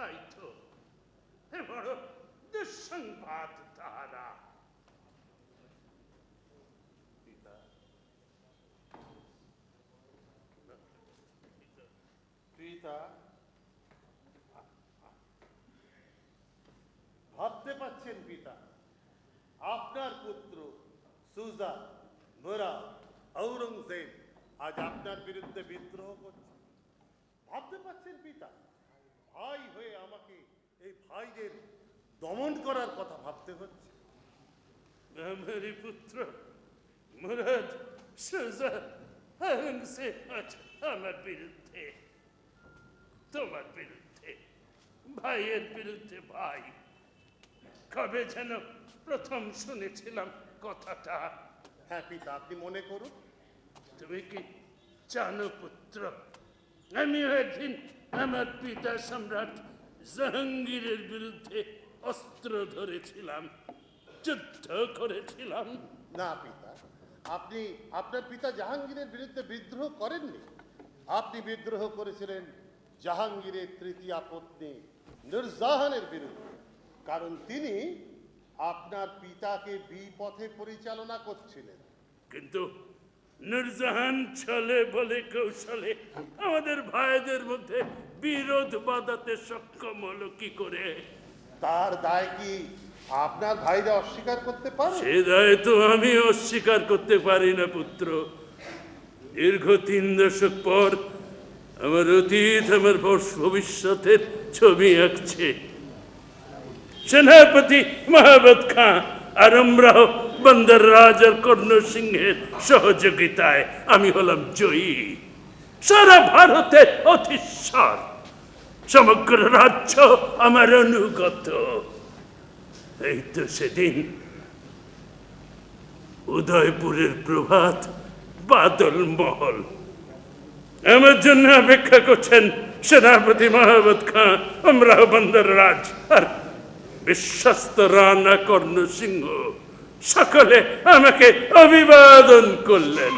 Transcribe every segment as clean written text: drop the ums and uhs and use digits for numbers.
তাই তো এ বড় দুঃসংবাদ তাহারা। পিতা, ভাবতে পাচ্ছেন পিতা, আপনার পুত্র সুজা, মুরাদ, ঔরঙ্গজেব আজ আপনার বিরুদ্ধে বিদ্রোহ করছে। ভাবতে পাচ্ছেন পিতা, ভাই হয়ে আমাকে এই ভাইদের দমন করার কথা ভাবতে হচ্ছে। আমারই পুত্র মুরাদ, সুজা, ঔরঙ্গজেব আজ আমার বিরুদ্ধে, তোমার বিরুদ্ধে, ভাইয়ের বিরুদ্ধে ভাই। কবে যেন প্রথম শুনেছিলাম কথাটা। হ্যাঁ পিতা, আপনি মনে করুন। তুমি কি জানো পুত্র, আমিও একদিন আমার পিতা সম্রাট জাহাঙ্গীরের বিরুদ্ধে অস্ত্র ধরেছিলাম, যুদ্ধ করেছিলাম। না পিতা, আপনি আপনার পিতা জাহাঙ্গীরের বিরুদ্ধে বিদ্রোহ করেননি। আপনি বিদ্রোহ করেছিলেন জাহাঙ্গীরের তৃতীয়া পত্নী নূরজাহানের বিরুদ্ধে, কারণ তিনি আপনার পিতাকে বিপথে পরিচালনা করছিলেন। কিন্তু নূরজাহান ছলে বলে কৌশলে আমাদের ভাইদের মধ্যে বিরোধ বাঁধাতে সক্ষম হলো কি করে? তার দায় কি আপনার ভাইরা অস্বীকার করতে পারে? সে দায় তো আমি অস্বীকার করতে পারি না পুত্র। দীর্ঘ 3 দশক পর আমার অতীত আমার ভবিষ্যতের ছবি আঁকছে। সেনাপতি মহাবত খাঁ আর আমরাও বন্দর রাজ আর কর্ণ সিংহের সহযোগিতায় আমি হলাম জয়ী। সারা ভারতের অধীশ্বর, সমগ্র রাজ্য আমার অনুগত। এই তো সেদিন উদয়পুরের প্রভাত বাদল মহল। আমার জন্য অপেক্ষা করছেন সেনাপতি মহাবত খাঁ, আমরাও বন্দর রাজ আর বিশ্বস্ত রানা কর্ণ সিংহ। সকলে আমাকে অভিবাদন করলেন।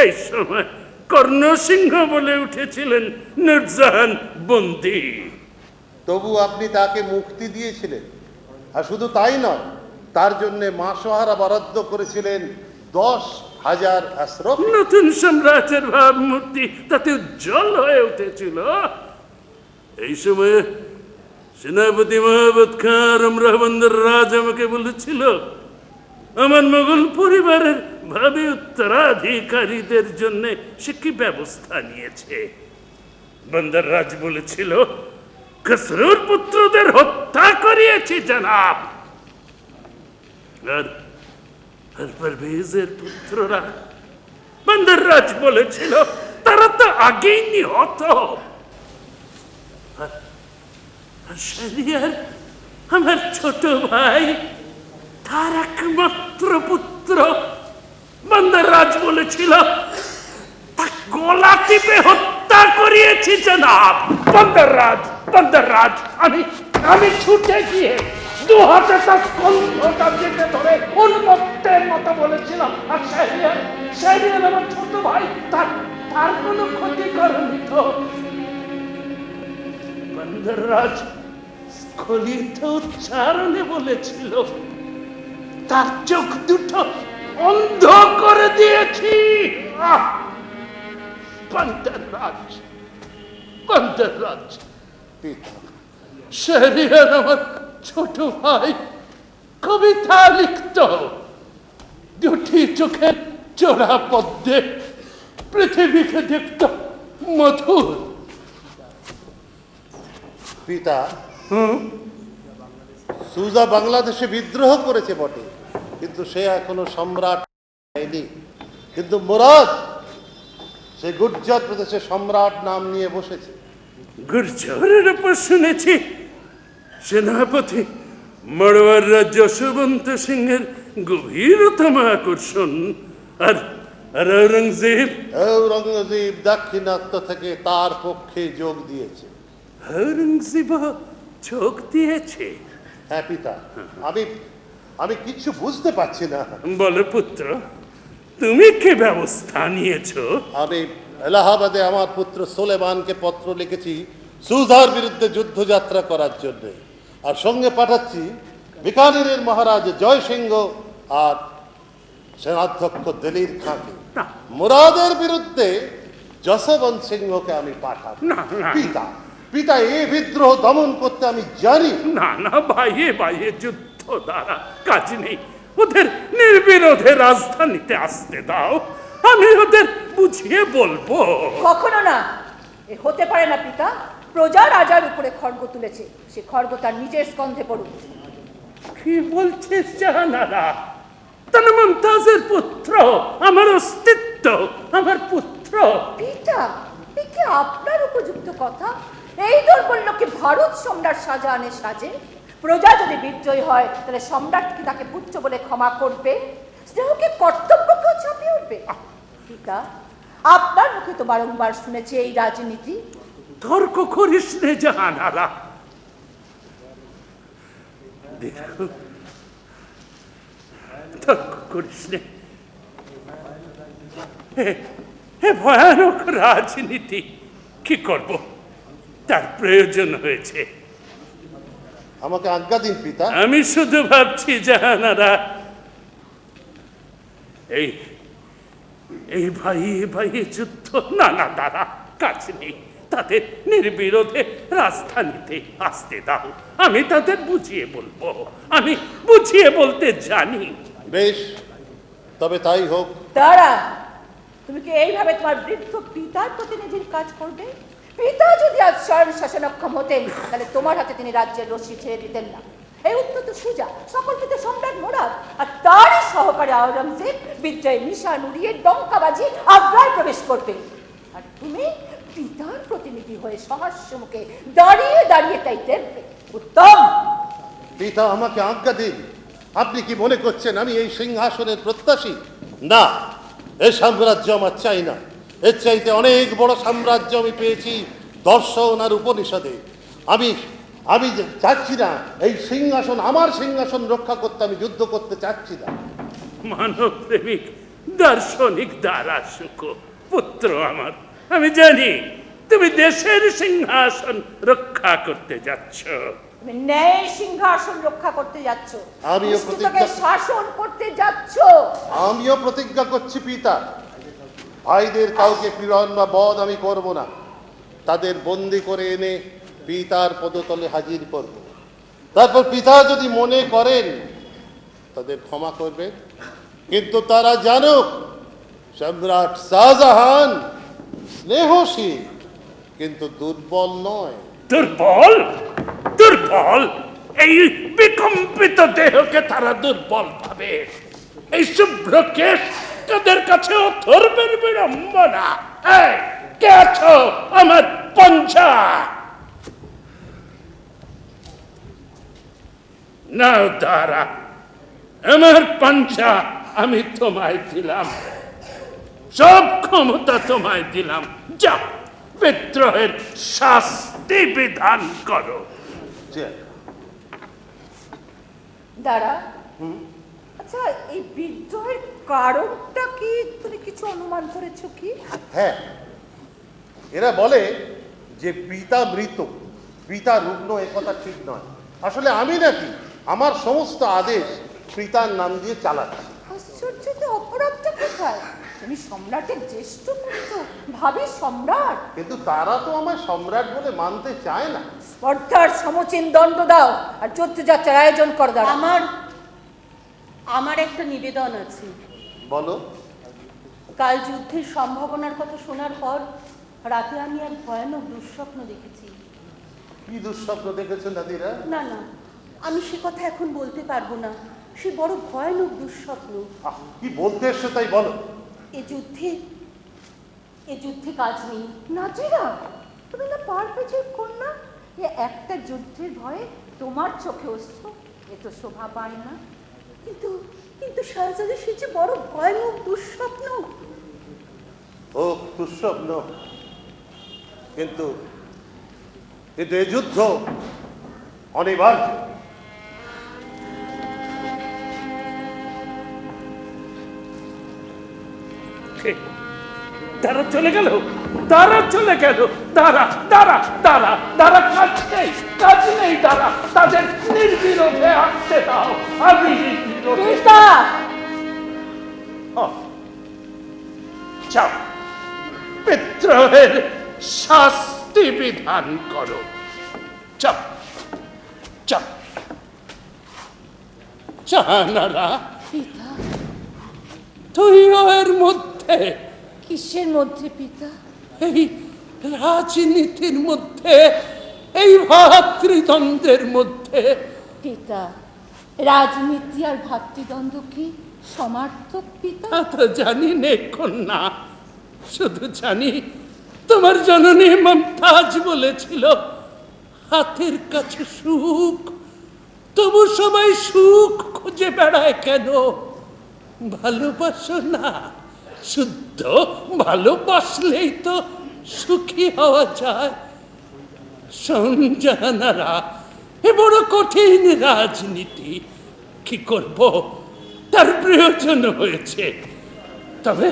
এই সময় কর্ণ সিংহ বলে উঠেছিলেন নূরজাহান বন্দী। তবু আপনি তাকে মুক্তি দিয়েছিলেন, আর শুধু তাই নয়, তার জন্য মাসোহারা বরাদ্দ করেছিলেন 10,000 আশরফ। নতুন সম্রাটের ভাবমূর্তি তাতে উজ্জ্বল হয়ে উঠেছিল। এই সময়ে সেনাপতি মহাবত খাঁ আর আমরা বন্দর রাজ আমাকে বলেছিল আমার মোগল পরিবারের ভাবি উত্তরাধিকারীদের জন্য সে কি ব্যবস্থা নিয়েছে। বন্দর রাজ বলেছিল খসরুর পুত্রদের হত্যা করিয়েছি জনাব। আর পারভেজের পুত্ররা, বন্দর রাজ বলেছিল তারা তো আগেই নিহত। আর শাহরিয়ার আমার ছোট ভাই, তার একমাত্র পুত্র, বন্দর রাজ বলেছিল তা গলা টিপে হত্যা করিয়েছি জনাব। বন্দর রাজ আমি ছুটে গিয়ে 2 হাতে তার কণ্ঠটা চেপে ধরে উন্মত্তের মতো বলেছিলাম, আর শাহরিয়ার আমার ছোট ভাই, তার কোনো ক্ষতি করেনি তো। বন্দর রাজ স্খলিত উচ্চারণে বলেছিল তার চোখ দুটো অন্ধ করে দিয়েছি। বন্দর রাজ শাহরিয়ার আমার ছোট ভাই কবিতা লিখত, 2টি চোখের চোরা পদ্মে পৃথিবীকে দেখত মধুর। পিতা, সুজা বাংলাদেশে বিদ্রোহ করেছে বটে, কিন্তু সে এখনো সম্রাট হয়নি। কিন্তু মুরাদ সে গুর্জর প্রদেশে সম্রাট নাম নিয়ে বসেছে। গুর্জরের উপর শুনেছি সেনাপতি মরওয়ার রাজ্য যশবন্ত সিংহের গভীরতম আকর্ষণ। আর ঔরঙ্গজেব দাক্ষিণাত্য থেকে তার পক্ষে যোগ দিয়েছে। ঔরঙ্গজেব যোগ দিয়েছে? হ্যাঁ পিতা, আমি কিছু বুঝতে পারছি না। বলো পুত্র, তুমি কি ব্যবস্থা নিয়েছো? আমি এলাহাবাদে আমার পুত্র সোলেমানকে পত্র লিখেছি সুজার বিরুদ্ধে যুদ্ধযাত্রা করার জন্য, আর সঙ্গে পাঠাচ্ছি বিকানেরের মহারাজ জয় সিংহ আর সেনাধ্যক্ষ দলির খাঁকে। না। মুরাদের বিরুদ্ধে যশবন্ত সিংহকে আমি পাঠাবো। না, না। পিতা পিতা এই বিদ্রোহ দমন করতে আমি জানি। না না, বাইয়ে বাইয়ে যুদ্ধ দ্বারা কাজ নেই। ওদের নির্বিরোধে রাজধানীতে আসতে দাও, আমি ওদের বুঝিয়ে বলবো। কখনো না, এ হতে পারে না পিতা। প্রজা রাজার উপরে খড়গ তুলেছে, সে খড়গ তার নিজের স্কন্ধে পড়ুক। কি বলছিস জাহানারা? তাহলে মমতাজের পুত্র, আমার অস্তিত্ব, আমার পুত্র। পিতা, এ কি আপনার উপযুক্ত কথা? এই দৌর্বল্যকে ভারত সম্রাট শাহজাহানের সাজে। প্রজা যদি বিজয়ী হয় তাহলে সম্রাট কি তাকে পুত্র বলে ক্ষমা করবে? স্নেহকে কর্তব্যকেও ছাপিয়ে উঠবে? পিতা, আপনার মুখে তো বারংবার শুনেছি এই রাজনীতি। তর্ক করিস নে জাহানারা। দেখো, তর্ক করিস নে। এ ভয়ানক রাজনীতি কি করব, তার প্রয়োজন হয়েছে। আমাকে আজ্ঞা দিন পিতা। আমি শুধু ভাবছি জাহানারা, এই এই ভাইয়ে ভাইয়ে যুদ্ধ নানা দ্বারা কাজ নেই। তাদের নির্বিরোধে রাজধানীতে আসতে দাও, আমি তাদের বুঝিয়ে বলবো। আমি বুঝিয়ে বলতে জানি। বেশ, তবে তাই হোক। দাঁড়া, তুমি কি এইভাবে তোমার বৃদ্ধ পিতার প্রতিনিধির কাজ করবে? পিতা যদি আজ স্বয়ং শাসনক্ষম হতেন তাহলে তোমার হাতে তিনি রাজ্যের রশ্মি ছেড়ে দিতেন না। এই উত্তর তো সুজা, সকল পিতা সম্রাট মুরাদ আর তারই সহকারী আওরঙ্গজেব বিজয় নিশান উড়িয়ে ডঙ্কাবাজি আগ্রায় প্রবেশ করবে। আর তুমি পিতার প্রতিনিধি হয়ে সহাস্য মুখে দাঁড়িয়ে দাঁড়িয়ে তাই দেখবে। উত্তম। পিতা আমাকে আজ্ঞা দিন। আপনি কি মনে করছেন আমি এই সিংহাসনের প্রত্যাশী? না, এই সাম্রাজ্য আমার চাই না। এর চাইতে অনেক বড় সাম্রাজ্য আমি পেয়েছি দর্শন আর উপনিষদে। আমি আমি চাচ্ছি না এই সিংহাসন, আমার সিংহাসন রক্ষা করতে আমি যুদ্ধ করতে চাচ্ছি না। মানব প্রেমিক দার্শনিক দ্বারা সুখ পুত্র আমার, আমি জানি তুমি দেশের সিংহাসন রক্ষা করতে যাচ্ছ। তুমি ন্যায় সিংহাসন রক্ষা করতে যাচ্ছ, আমিও দুষ্টতাকে শাসন করতে যাচ্ছ। আমিও প্রতিজ্ঞা করছি পিতা, ভাইদের কাউকে পীড়ন বা বধ আমি করব না। তাদের বন্দি করে এনে পিতার পদতলে হাজির করব। তারপর পিতা যদি মনে করেন তাদের ক্ষমা করবে, কিন্তু তারা জানুক সম্রাট শাহজাহান স্নেহশীল কিন্তু দুর্বল নয়। দুর্বল? দুর্বল? এই বিকম্পিত দেহকে তারা দুর্বল ভাবে। এই শুভ্র কেশ তাদের কাছে অথর্বের বিড়ম্বনা। এই, কে আছো আমার পঞ্চা? নাও তারা, আমার পঞ্চা আমি তোমায় দিলাম, সব ক্ষমতা তোমায় দিলাম। যাও, বিদ্রোহের শাস্তি বিধান করো। দাঁড়া, আচ্ছা এই বিদ্রোহের কারণটা কি তুমি কিছু অনুমান করেছো কি? হ্যাঁ, এরা বলে যে পিতা মৃত, পিতা রুগ্ন, এ কথা ঠিক নয়। আসলে আমি নাকি আমার সমস্ত আদেশ পিতার নাম দিয়ে চালাচ্ছি। আশ্চর্য, তো অপরাধটা কোথায়? তুমি সম্রাটের জ্যেষ্ঠ পুত্র, ভাবি সম্রাট, কিন্তু তারা তো আমায় সম্রাট বলে মানতে চায় না। স্পর্ধার সমচীন দণ্ড দাও আর যুদ্ধযাত্রার আয়োজন কর। দাঁড়া, আমার একটা নিবেদন আছে। বলো। কাল যুদ্ধের সম্ভাবনার কথা শোনার পর রাতে আমি এক ভয়ানক দুঃস্বপ্ন দেখেছি। কি দুঃস্বপ্ন দেখেছো নাদিরা? না না, আমি সে কথা এখন বলতে পারবো না। সে বড় ভয়ানক দুঃস্বপ্ন। কি বলতে এসছো তাই বলো। এ যুদ্ধে কাজ নেই। নাজিরা, তুমি না পার পেয়েছে কন্যা, এ একটা যুদ্ধের ভয়ে তোমার চোখে অশ্রু, এ তো শোভা পায় না। কিন্তু কিন্তু শাহজাদা, সে যে বড় ভয়ানক দুঃস্বপ্ন। ও দুঃস্বপ্ন, কিন্তু এ যুদ্ধ অনিবার্য। কে? তারা চলে গেল, তারা চলে গেল, তারা তারা তারা তারা কাজ নেই, কাজ নেই, তারা তাদের নির্বিরোধে আসতে দাও। আমি নির্বিরোধে পিতা যাও, বিদ্রোহের শাস্তি বিধান করো। চাপ চাপ জাহানারা, পিতা তুইও এর মধ্যে, কিসের মধ্যে পিতা? এই রাজনীতির মধ্যে, এই ভাতৃদ্বন্দ্বের মধ্যে। পিতা, রাজনীতি আর ভাতৃদ্বন্দ্ব কি সমার্থক পিতা? তা তো জানি নে কন্যা, শুধু জানি তোমার জননী মমতাজ বলেছিল, হাতের কাছে সুখ, তবু সবাই সুখ খুঁজে বেড়ায় কেন? ভালোবাসো না, শুদ্ধ ভালোবাসলেই তো সুখী হওয়া যায়। সংজানারা, এ বড় কঠিন রাজনীতি, কি করব, তার প্রয়োজন হয়েছে। তবে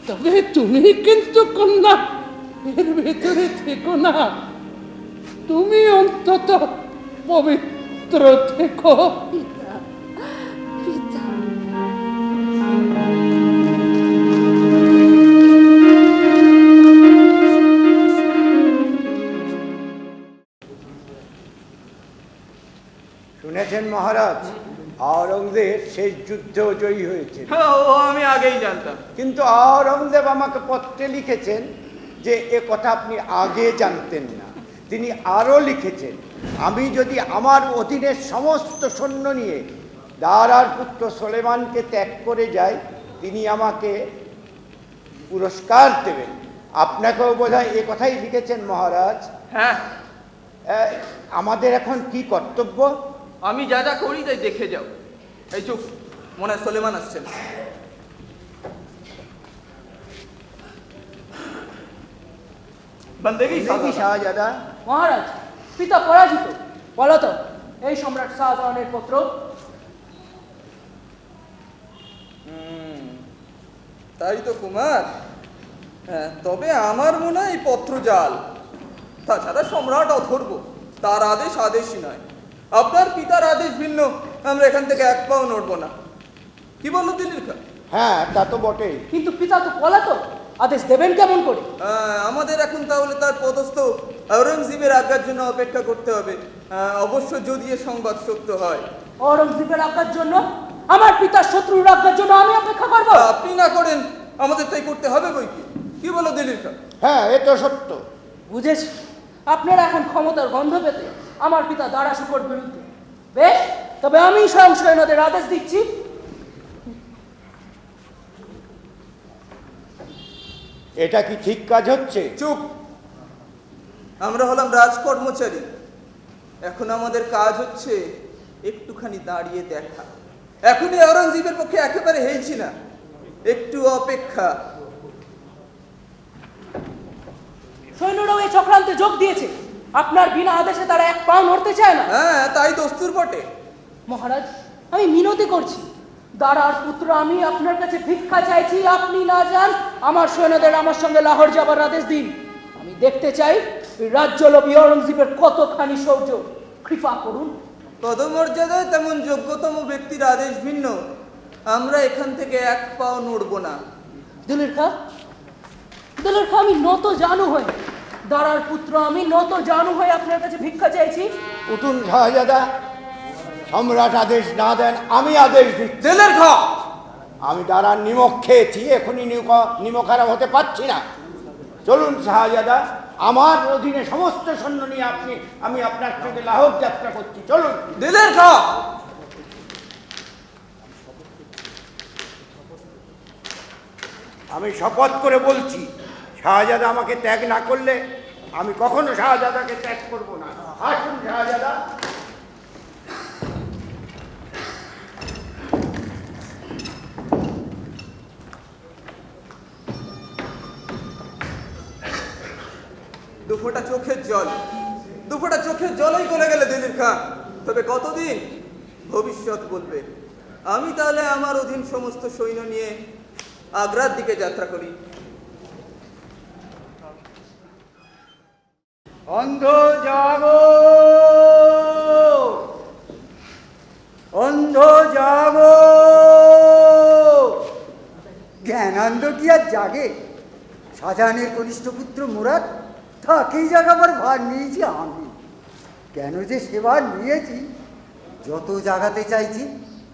তবে তুমি কিন্তু কন্যা এর ভেতরে থেকো না, তুমি অন্তত পবিত্র থেকো। পিতা পিতা শুনেছেন মহারাজ, আওরঙ্গজেব শেষ যুদ্ধেও জয়ী হয়েছে, ও আমি আগেই জানতাম। কিন্তু আওরঙ্গজেব আমাকে পত্রে লিখেছেন যে এ কথা আপনি আগে জানতেন না। তিনি আরও লিখেছেন, আমি যদি আমার অধীনের সমস্ত সৈন্য নিয়ে দারার পুত্র সুলেমানকে ত্যাগ করে যাই, তিনি আমাকে পুরস্কার দেবেন। আপনাকেও বোধহয় এ কথাই লিখেছেন মহারাজ। হ্যাঁ, আমাদের এখন কি কর্তব্য? আমি যা যা করি তাই দেখে যাও। এই চুপ, মনে হয় সুলেমান আসছেন। বন্দেগি দেখি শাহজাদা। মহারাজ, পিতা পরাজিত। বলো তো, এই সম্রাট শাহজাহানের পুত্র? তাই তো কুমার। হ্যাঁ, তবে আমার মনে হয় এই পত্র জাল। তাছাড়া সম্রাট অথর্ব, তার আদেশ আদেশই নয়। আপনার পিতার আদেশ ভিন্ন, আমরা এখান থেকে এক পাও নড়ব না। কি বললো দিল্লির খা? হ্যাঁ, তা তো বটেই। কিন্তু পিতা তো পলাতক, আদেশ দেবেন কেমন করে? আমাদের এখন তাহলে তার পদস্থ আওরঙ্গজেবের আজ্ঞার জন্য অপেক্ষা করতে হবে, অবশ্য যদি এ সংবাদ সত্য হয়। ঔরঙ্গজেবের আজ্ঞার জন্য? আমার পিতার শত্রুর আজ্ঞার জন্য আমি অপেক্ষা করব? আপনি না করেন, আমাদের তাই করতে হবে বই কি। কি বলো দিল্লির খা? হ্যাঁ, এ তো সত্য। বুঝেছি, আপনারা এখন ক্ষমতার গন্ধ পেতে আমার পিতা দারা শুকর বিরুদ্ধে। বেশ, তবে আমি স্বয়ং সৈন্যদের আদেশ দিচ্ছি, এটা কি ঠিক কাজ হচ্ছে? চুপ! আমরা হলাম রাজকর্মচারী, এখন আমাদের কাজ হচ্ছে একটুখানি দাঁড়িয়ে দেখা। এখনই আওরঙ্গজেবের পক্ষে একেবারে হেলছি না, একটু অপেক্ষা। সৈন্যরাও এই চক্রান্তে যোগ দিয়েছে। আপনার বিনা আদেশে তারা এক পাও নড়তে চায় না। হ্যাঁ, তাই দস্তুর বটে। মহারাজ, আমি মিনতি করছি, দারার পুত্র আমি আপনার কাছে ভিক্ষা চাইছি, আপনি না যান, আমার সৈন্যদের আমার সঙ্গে লাহোর যাবার আদেশ দিন। আমি দেখতে চাই এই রাজ্যলোভী ঔরঙ্গজেবের কতখানি শৌর্য। কৃপা করুন। পদমর্যাদায় তেমন যোগ্যতম ব্যক্তির আদেশ ভিন্ন, আমরা এখান থেকে এক পাও নড়ব না। দিলের খা, আমি নত জানু হয়ে, দারার পুত্র আমি নত জানু হয়ে আপনার কাছে ভিক্ষা চাইছি। উঠুন শাহজাদা, সম্রাট আদেশ না দেন আমি আদেশ দিচ্ছি। দিলের খা! আমি দাঁড়ান নিমক খেয়েছি, এখনই নিমক আরাম হতে পারছি না। চলুন শাহজাদা, আমার অধীনে সমস্ত সৈন্য নিয়ে আমি আপনার সঙ্গে লাহোর যাত্রা করছি। চলুন। দিলের খা! আমি শপথ করে বলছি, শাহজাদা আমাকে ত্যাগ না করলে আমি কখনো শাহজাদাকে ত্যাগ করব না। আসুন শাহজাদা। দুফোঁটা চোখের জল, দুফোঁটা চোখের জলই গলে গেলে দিল্লির খা। তবে কতদিন ভবিষ্যৎ বলবে। আমি তাহলে আমার অধীন সমস্ত সৈন্য নিয়ে আগ্রার দিকে যাত্রা করি। অন্ধ জাগো, অন্ধ জাগো। জ্ঞানানন্দ কি আর জাগে? শাহজাহানের কনিষ্ঠ পুত্র মুরাদ, তাকেই জাগাবার ভার নিয়েছি আমি। কেন যে সেবার নিয়েছি, যত জাগাতে চাইছি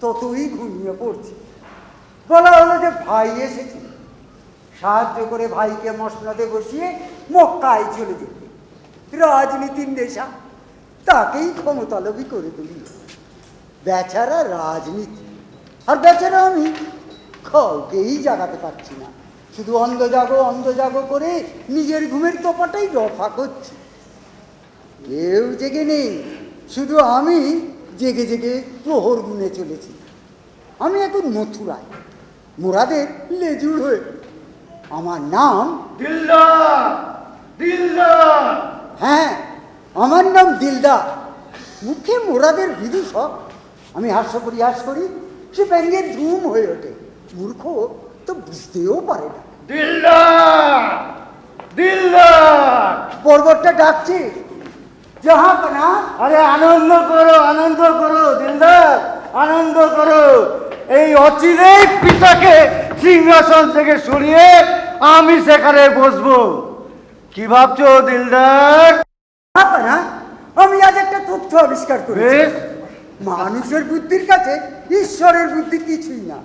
ততই ঘুমিয়ে পড়ছি। বলা হলো যে ভাই এসেছে, সাহায্য করে ভাইকে মসনদে বসিয়ে মক্কায় চলে যেতে। রাজনীতির নেশা তাকেই ক্ষমতালোভী করে তুলি। বেচারা রাজনীতি, আর বেচারা আমি কাউকেই জাগাতে পারছি না। শুধু অন্ধ জাগো করে নিজের ঘুমের তোপাটাই রফা করছি। কেউ জেগে নেই, শুধু আমি জেগে জেগে প্রহর গুনে চলেছি। আমি এখন মথুরায়, মুরাদের লেজুর হয়ে। আমার নাম দিলদার। দিলদার, হ্যাঁ, আমার নাম দিলদার। মুখে মুরাদের বিদূষক। আমি হাস্য করি, সে ব্যঙ্গের ধুম হয়ে ওঠে। মূর্খ তো বুঝতেও পারে না। দিলদার, দিলদার, বর্বরটা ডাকছে। জাহাপনা, আরে আনন্দ করো দিলদার, আনন্দ করো। এই অচিরেই পিতাকে সিংহাসন থেকে সরিয়ে আমি সেখানে বসবো। কি ভাবছো দিলদার? জাহাপনা, আমি আজ একটা তথ্য আবিষ্কার করেছি। মানুষের বুদ্ধির কাছে ঈশ্বরের বুদ্ধি কিছুই না।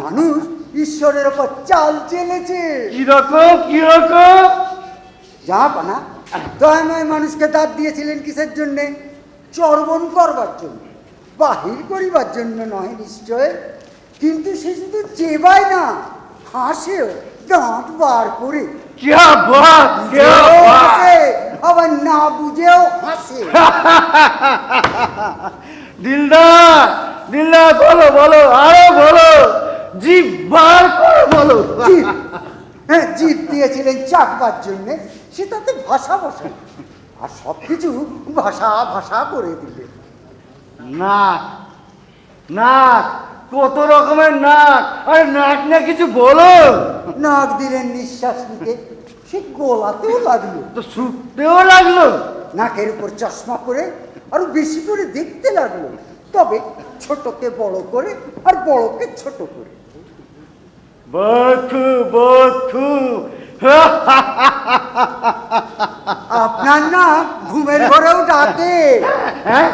মানুষ ঈশ্বরের ওপর চাল চেলেছে। কিরকম? জাহাপনা, দয়াময় মানুষকে দাঁত দিয়েছিলেন কিসের জন্যে? চর্বণ করবার জন্য, বাহির করিবার জন্য নয় নিশ্চয়। কিন্তু সে শুধু চেবায় না, হাসেও, দাঁত বার করে। আবার না বুঝেও হাসে। দিলদার, বলো, আরো বলো, জিভ বার করে বলো। হ্যাঁ, জিভ দিয়েছিলেন চাকবার জন্যে, সে তাতে ভাষা বসে, আর সবকিছু ভাষা করে দিলে। নাক, কত রকমের নাক। আরে নাক না কিছু বলো। নাক দিলেন নিঃশ্বাস নিতে, সে গলাতেও লাগলো, তো শুকতেও লাগলো। নাকের উপর চশমা করে আরো বেশি করে দেখতে লাগলো, তবে ছোটকে বড় করে আর বড়কে ছোট করে। বক্ষু আপনার না ঘুমের ঘরেও ডাকে। হ্যাঁ,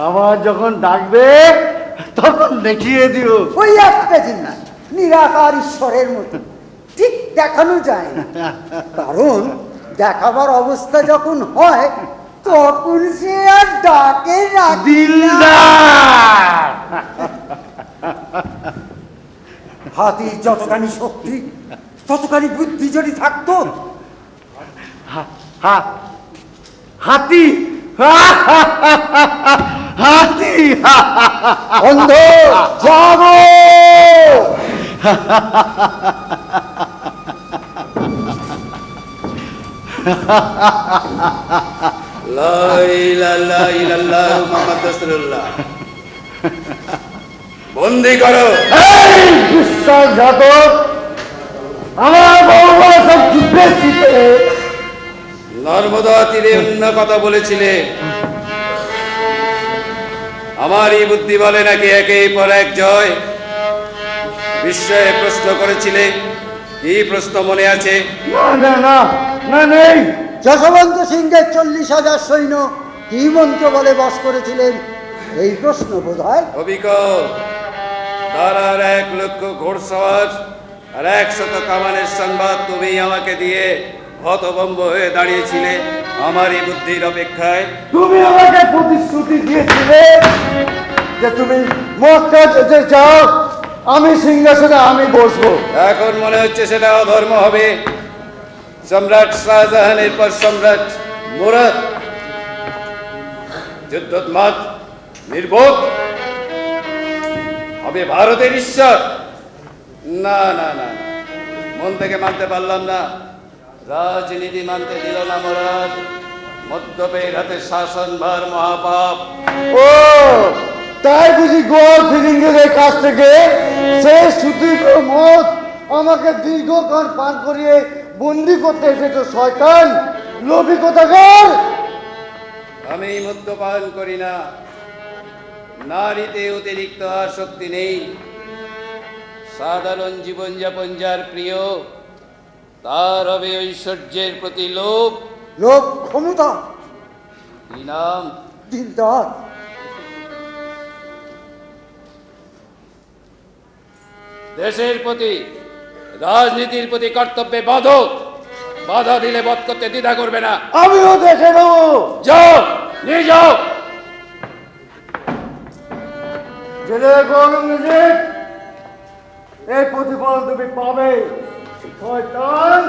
আমার যখন ডাকবে তখন দেখিয়ে দিও। ওই একটা জিনিস, নিরাকার ঈশ্বরের মতো ঠিক দেখানো যায় না, কারণ দেখাবার অবস্থা যখন হয় তখন সে আর ডাকে না। দিলদার, হাতির যতখানি শক্তি ততখানি বুদ্ধি যদি থাকতো। হাতি অন্ধ জাগো। বন্দি করো। বিশ্বাসঘাতক, আমার বড় সব যুদ্ধে জিতে। নর্মদা তীরে অন্য কথা বলেছিলে, আমারই বুদ্ধি বলে নাকি একের পর এক জয়। বিস্ময়ে প্রশ্ন করেছিলে, কি প্রশ্ন মনে আছে? না নেই। যশবন্ত সিংহের 40,000 সৈন্য কি মন্ত্র বলে বশ করেছিলেন, এই প্রশ্ন বোধ হয়। অবিকল তারার 1 লক্ষ ঘোড়সওয়ার আর 100 কামানের সংবাদ তুমি আমাকে দিয়ে হতভম্ব হয়ে দাঁড়িয়েছিলে আমারই বুদ্ধির অপেক্ষায়। তুমি আমাকে প্রতিশ্রুতি দিয়েছিলে যে তুমি মক্কা যেতে চাও, আমি সিংহাসনে আমি বসবো। এখন মনে হচ্ছে সেটা অধর্ম হবে। সম্রাট শাহজাহানের পর সম্রাট মুরাদ যুদ্ধোন্মাদ, নির্বোধ হবে ভারতের ঈশ্বর। না, মন থেকে মানতে পারলাম না। রাজনীতি মানতে দিল না মুরাদ। মদ্যপের হাতে শাসনভার মহাপাপ। ও তাই বুঝি গোয়াল ফিরিঙ্গের কাছ থেকে সে সুদীর্ঘ মত আমাকে দীর্ঘক্ষণ পান করিয়ে বন্দি করতে এসেছে শয়তান, লোভী কোথাকার। আমি মদ্যপান করি না, নারীতে অতিরিক্ত আসক্তি নেই। সাধারণ জীবনযাপন যার প্রিয়, তার হবে ঐশ্বর্যের প্রতি লোভ। লোভ ক্ষমতা, কি নাম? দিলদার। দেশের প্রতি, রাজনীতির প্রতি কর্তব্যে বাধক। বাধা দিলে বধ করতে দ্বিধা করবে না। আমিও দেখে নেব। যাও, নিয়ে যাও। জেলে গৌরঙ্গজিৎ, এই প্রতিফল তুমি পাবে শয়তান।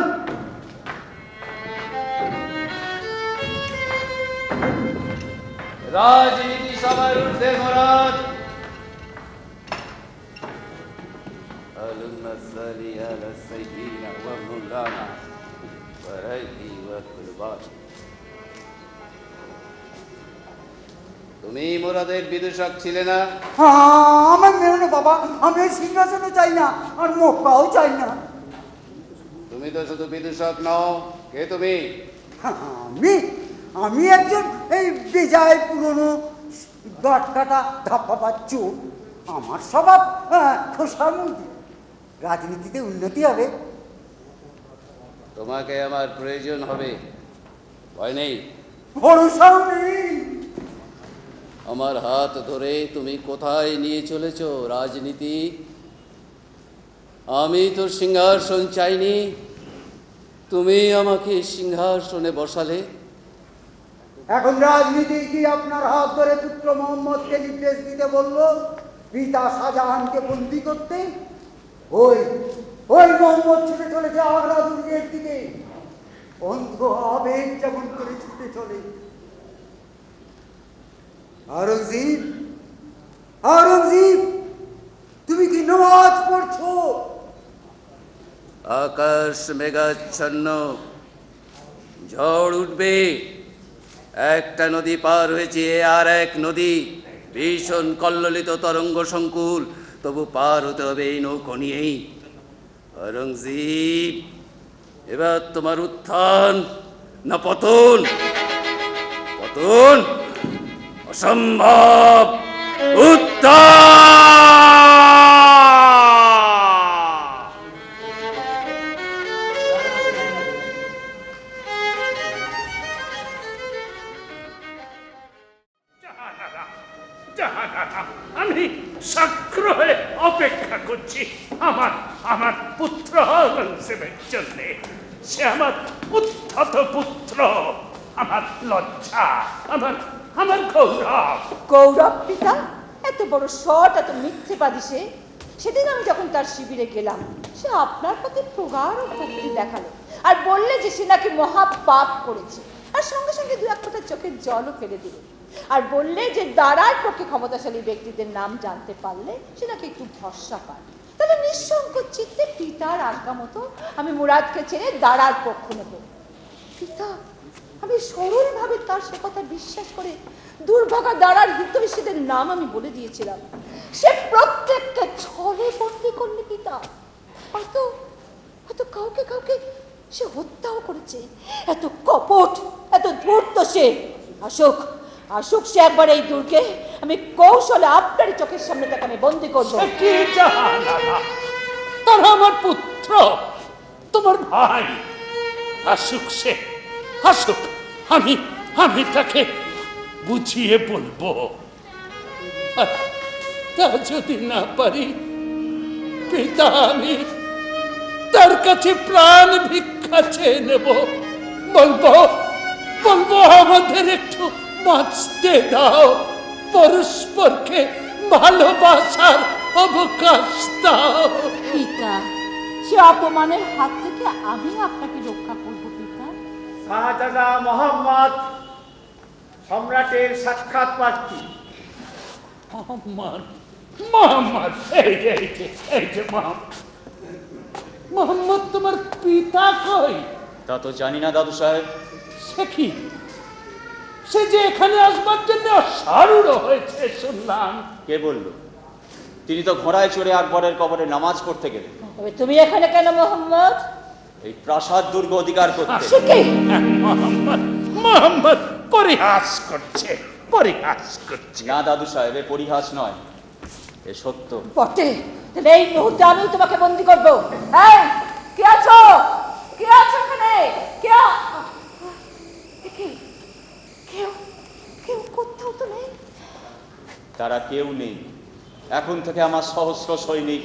রাজনীতি সবার ঊর্ধ্বে মুরাদ। اللهم صل على سيدنا ومولانا ورحمه وقربان। তুমি মুরাদের বিদূষক ছিলে না? আমার মেরো না বাবা, আমি এই সিংহাসনও চাই না আর মক্কাও চাই না। তুমি তো শুধু বিদূষক নও, কে তুমি? আমি আমি একজন এই বেজায় পুরনো গাটকাটা ধাপ্পা চোর। আমার স্বভাব খোসার মধ্যে। রাজনীতিতে উন্নতি হবে। তোমাকে আমার প্রয়োজন হবে, ভয় নেই। ভরসাও নেই। আমার হাত ধরে তুমি কোথায় নিয়ে চলেছ রাজনীতি? আমি তো সিংহাসন চাইনি, তুমি আমাকে সিংহাসনে বসালে। এখন রাজনীতি কি আপনার হাত ধরে পুত্র মোহাম্মদকে নির্দেশ দিতে বলল পিতা শাহজাহানকে বন্দী করতে? ওই ওই মোহাম্মদ ছুটে চলেছে আগ্রা দুর্গের দিকে, অন্ধ আবেগ যেমন করে ছুটে চলে। আওরঙ্গজেব, আওরঙ্গজেব, তুমি কি নামাজ পড়ছো? আকাশ মেঘাচ্ছন্ন, ঝড় উঠবে। একটা নদী পার হয়েছে, আর এক নদী ভীষণ কল্লোলিত তরঙ্গ সংকুল, তবু পার হতে হবে এই নৌকো নিয়েই। আওরঙ্গজেব, এবার তোমার উত্থান না পতন? পতন অসম্ভব, উত্থান! জাহানারা, জাহানারা, আমি সাগ্রহে অপেক্ষা করছি আমার আমার পুত্র আওরঙ্গজেবের জন্য। সে আমার উদ্ধত পুত্র, আমার লজ্জা, আমার আমার গৌরব। গৌরব পিতা? এত বড় শট, এত মিথ্যেবাদী সে। সেদিন আমি যখন তার শিবিরে গেলাম, সে আপনার প্রতি প্রগাঢ় ভক্তি দেখালো আর বললে যে সে নাকি মহা পাপ করেছে, আর সঙ্গে সঙ্গে দু এক ফোঁটা চোখের জলও ফেলে দিল, আর বললে যে দাঁড়ার পক্ষে ক্ষমতাশালী ব্যক্তিদের নাম জানতে পারলে সে নাকি একটু ভরসা পায়। তাহলে নিঃসংকোচ চিত্তে পিতার আজ্ঞা মতো আমি মুরাদকে ছেড়ে দাঁড়ার পক্ষ নেব। পিতা, আমি সরলভাবে তার সে কথা বিশ্বাস করে দুর্ভাগা দাঁড়ার হিতৈষীদের নাম আমি বলে দিয়েছিলাম। সে প্রত্যেককে ছলে বন্দি করলে পিতা। হয়তো হয়তো কাউকে কাউকে সে হত্যাও করেছে। এত কপট, এত ধূর্ত সে। আসুক, আসুক সে একবার এই দুর্গে, আমি কৌশলে আপনারই চোখের সামনে তাকে আমি বন্দি করবো। সে কি জাহানারা, তারা আমার পুত্র, তোমার ভাই। আসুক সে, আসুক, আমি আমি তাকে বুঝিয়ে বলবো। আর তা যদি না পারি পিতা, আমি তার কাছে প্রাণ ভিক্ষা চেয়ে নেব। বলবো বলবো আমাদের একটু বাঁচতে দাও, পরস্পরকে ভালোবাসার অবকাশ দাও। পিতা, সে অপমানের হাত থেকে আমি আপনাকে রক্ষা করবো পিতা। শাহজাদা মোহাম্মদ সম্রাটের সাক্ষাৎ প্রার্থী। মোহাম্মদ, মোহাম্মদ, এই যে এই যে মোহাম্মদ। মোহাম্মদ, তোমার পিতা কই? তা তো জানি না দাদু সাহেব। সে কি? সে যে এখানে আসবার জন্য অশ্বারূঢ় হয়েছে শুনলাম। কে বলল? তিনি তো ঘোড়ায় চড়ে আকবরের কবরে নামাজ পড়তে গেলেন। তবে তুমি এখানে কেন মোহাম্মদ? এই প্রাসাদ দুর্গ অধিকার করতে। সে কি? মোহাম্মদ মোহাম্মদ পরিহাস করছে, পরিহাস করছে। না দাদু সাহেব, এ পরিহাস নয়, এ সত্য। বটে, তাহলে এই মুহূর্তে আমি তোমাকে বন্দি করবো। এই, কে আছো? কে আছো এখানে? কে কেউ কেউ কোথাও তো নেই। তারা কেউ নেই। এখন থেকে আমার সহস্র সৈনিক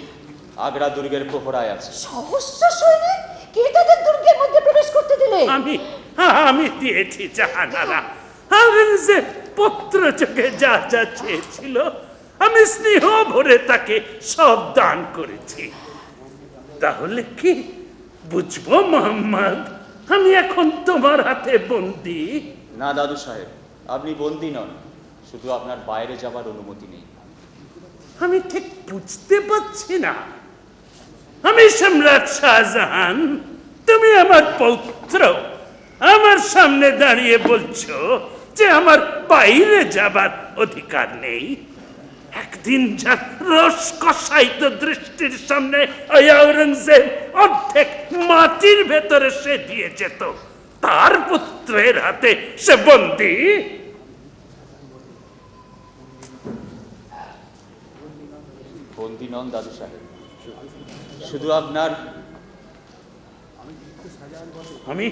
আগ্রা দুর্গের প্রহরায় আছে। সহস্র সৈনিক? কে তাদের দুর্গের মধ্যে প্রবেশ করতে দিলে? আমি দিয়েছি জাহানারা। আওরঙ্গজেব পুত্র চোখে যা যা চেয়েছিল আমি স্নেহ ভরে তাকে সব দান করেছি। তাহলে কি বুঝবো মোহাম্মদ, আমি এখন তোমার হাতে বন্দি? না দাদু সাহেব, আপনি বন্দী নন, শুধু আপনার বাইরে যাবার অনুমতি নেই। আমি ঠিক বুঝতে পারছি না। আমি সম্রাট শাহজাহান, তুমি আমার পৌত্র, আমার সামনে দাঁড়িয়ে বলছো যে আমার বাইরে যাবার অধিকার নেই। একদিন যার রস কষায়িত দৃষ্টির সামনে ওই আওরঙ্গজেব অর্ধেক মাটির ভেতরে সে দিয়ে যেত, তার পুত্রের হাতে সে বন্দী? বন্দী নন দাদু সাহেব, শুধু আপনার। আমি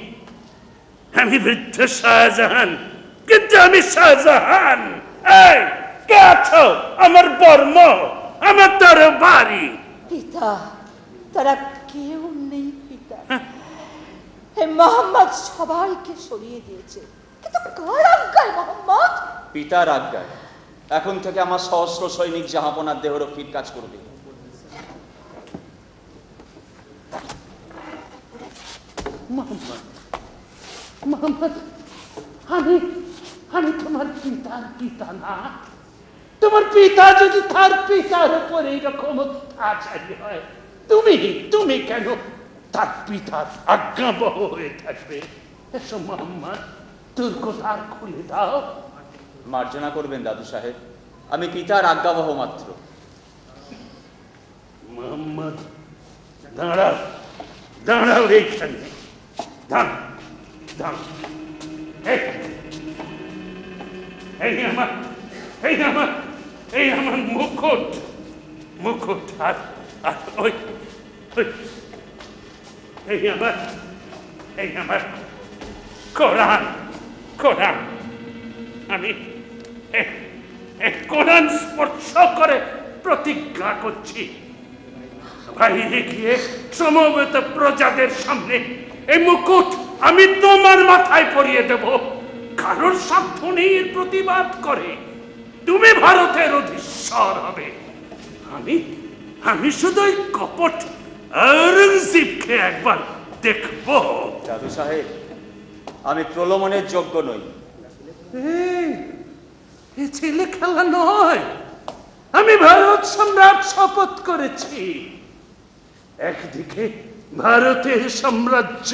আমি বৃদ্ধ শাহজাহান, কিন্তু আমি শাহজাহান। এই, কে আছো? আমার বর্ম, আমার তরবারি। পিতা, তারা কেউ নেই পিতা। হে মোহাম্মদ সবাইকে সরিয়ে দিয়েছে, কিন্তু কার আজ্ঞায় মোহাম্মদ? পিতার আজ্ঞায়। এখন থেকে আমার সহস্র সৈনিক জাহাপনার দেহরক্ষীর কাজ করবে। মোহাম্মদ, মোহাম্মদ, আমি আমি তোমার পিতার পিতা না। তোমার পিতা যদি তার পিতার উপর এইরকম অত্যাচারী হয়, তুমি কেন তার পিতার আজ্ঞাবহ হয়ে থাকবে? এসো মোহাম্মদ, দুর্গদ্বার খুলে দাও। মার্জনা করবেন দাদু সাহেব, আমি পিতার আজ্ঞাবহ মাত্র। মোহাম্মদ, দাঁড়াও, দাঁড়াও এইখানে, দাঁড়াও, দাঁড়াও। এই আমার মুকুট, মুকুট, আর ওই এই আমার কোরআন, কোরআন। আমি কোরআন স্পর্শ করে প্রতিজ্ঞা করছি, বাইরে গিয়ে সমবেত প্রজাদের সামনে এই মুকুট আমি তোমার মাথায় পরিয়ে দেব। কারোর সাধ্য নেই এর প্রতিবাদ করে। তুমি ভারতের অধীশ্বর হবে। আমি শুধু ওই কপট আওরঙ্গজেবকে একবার দেখব। দাদু সাহেব, আমি প্রলোভনের যোগ্য নই। এ ছেলে খেলা নয়। আমি ভারত সম্রাট শপথ করেছি। একদিকে ভারতের সাম্রাজ্য,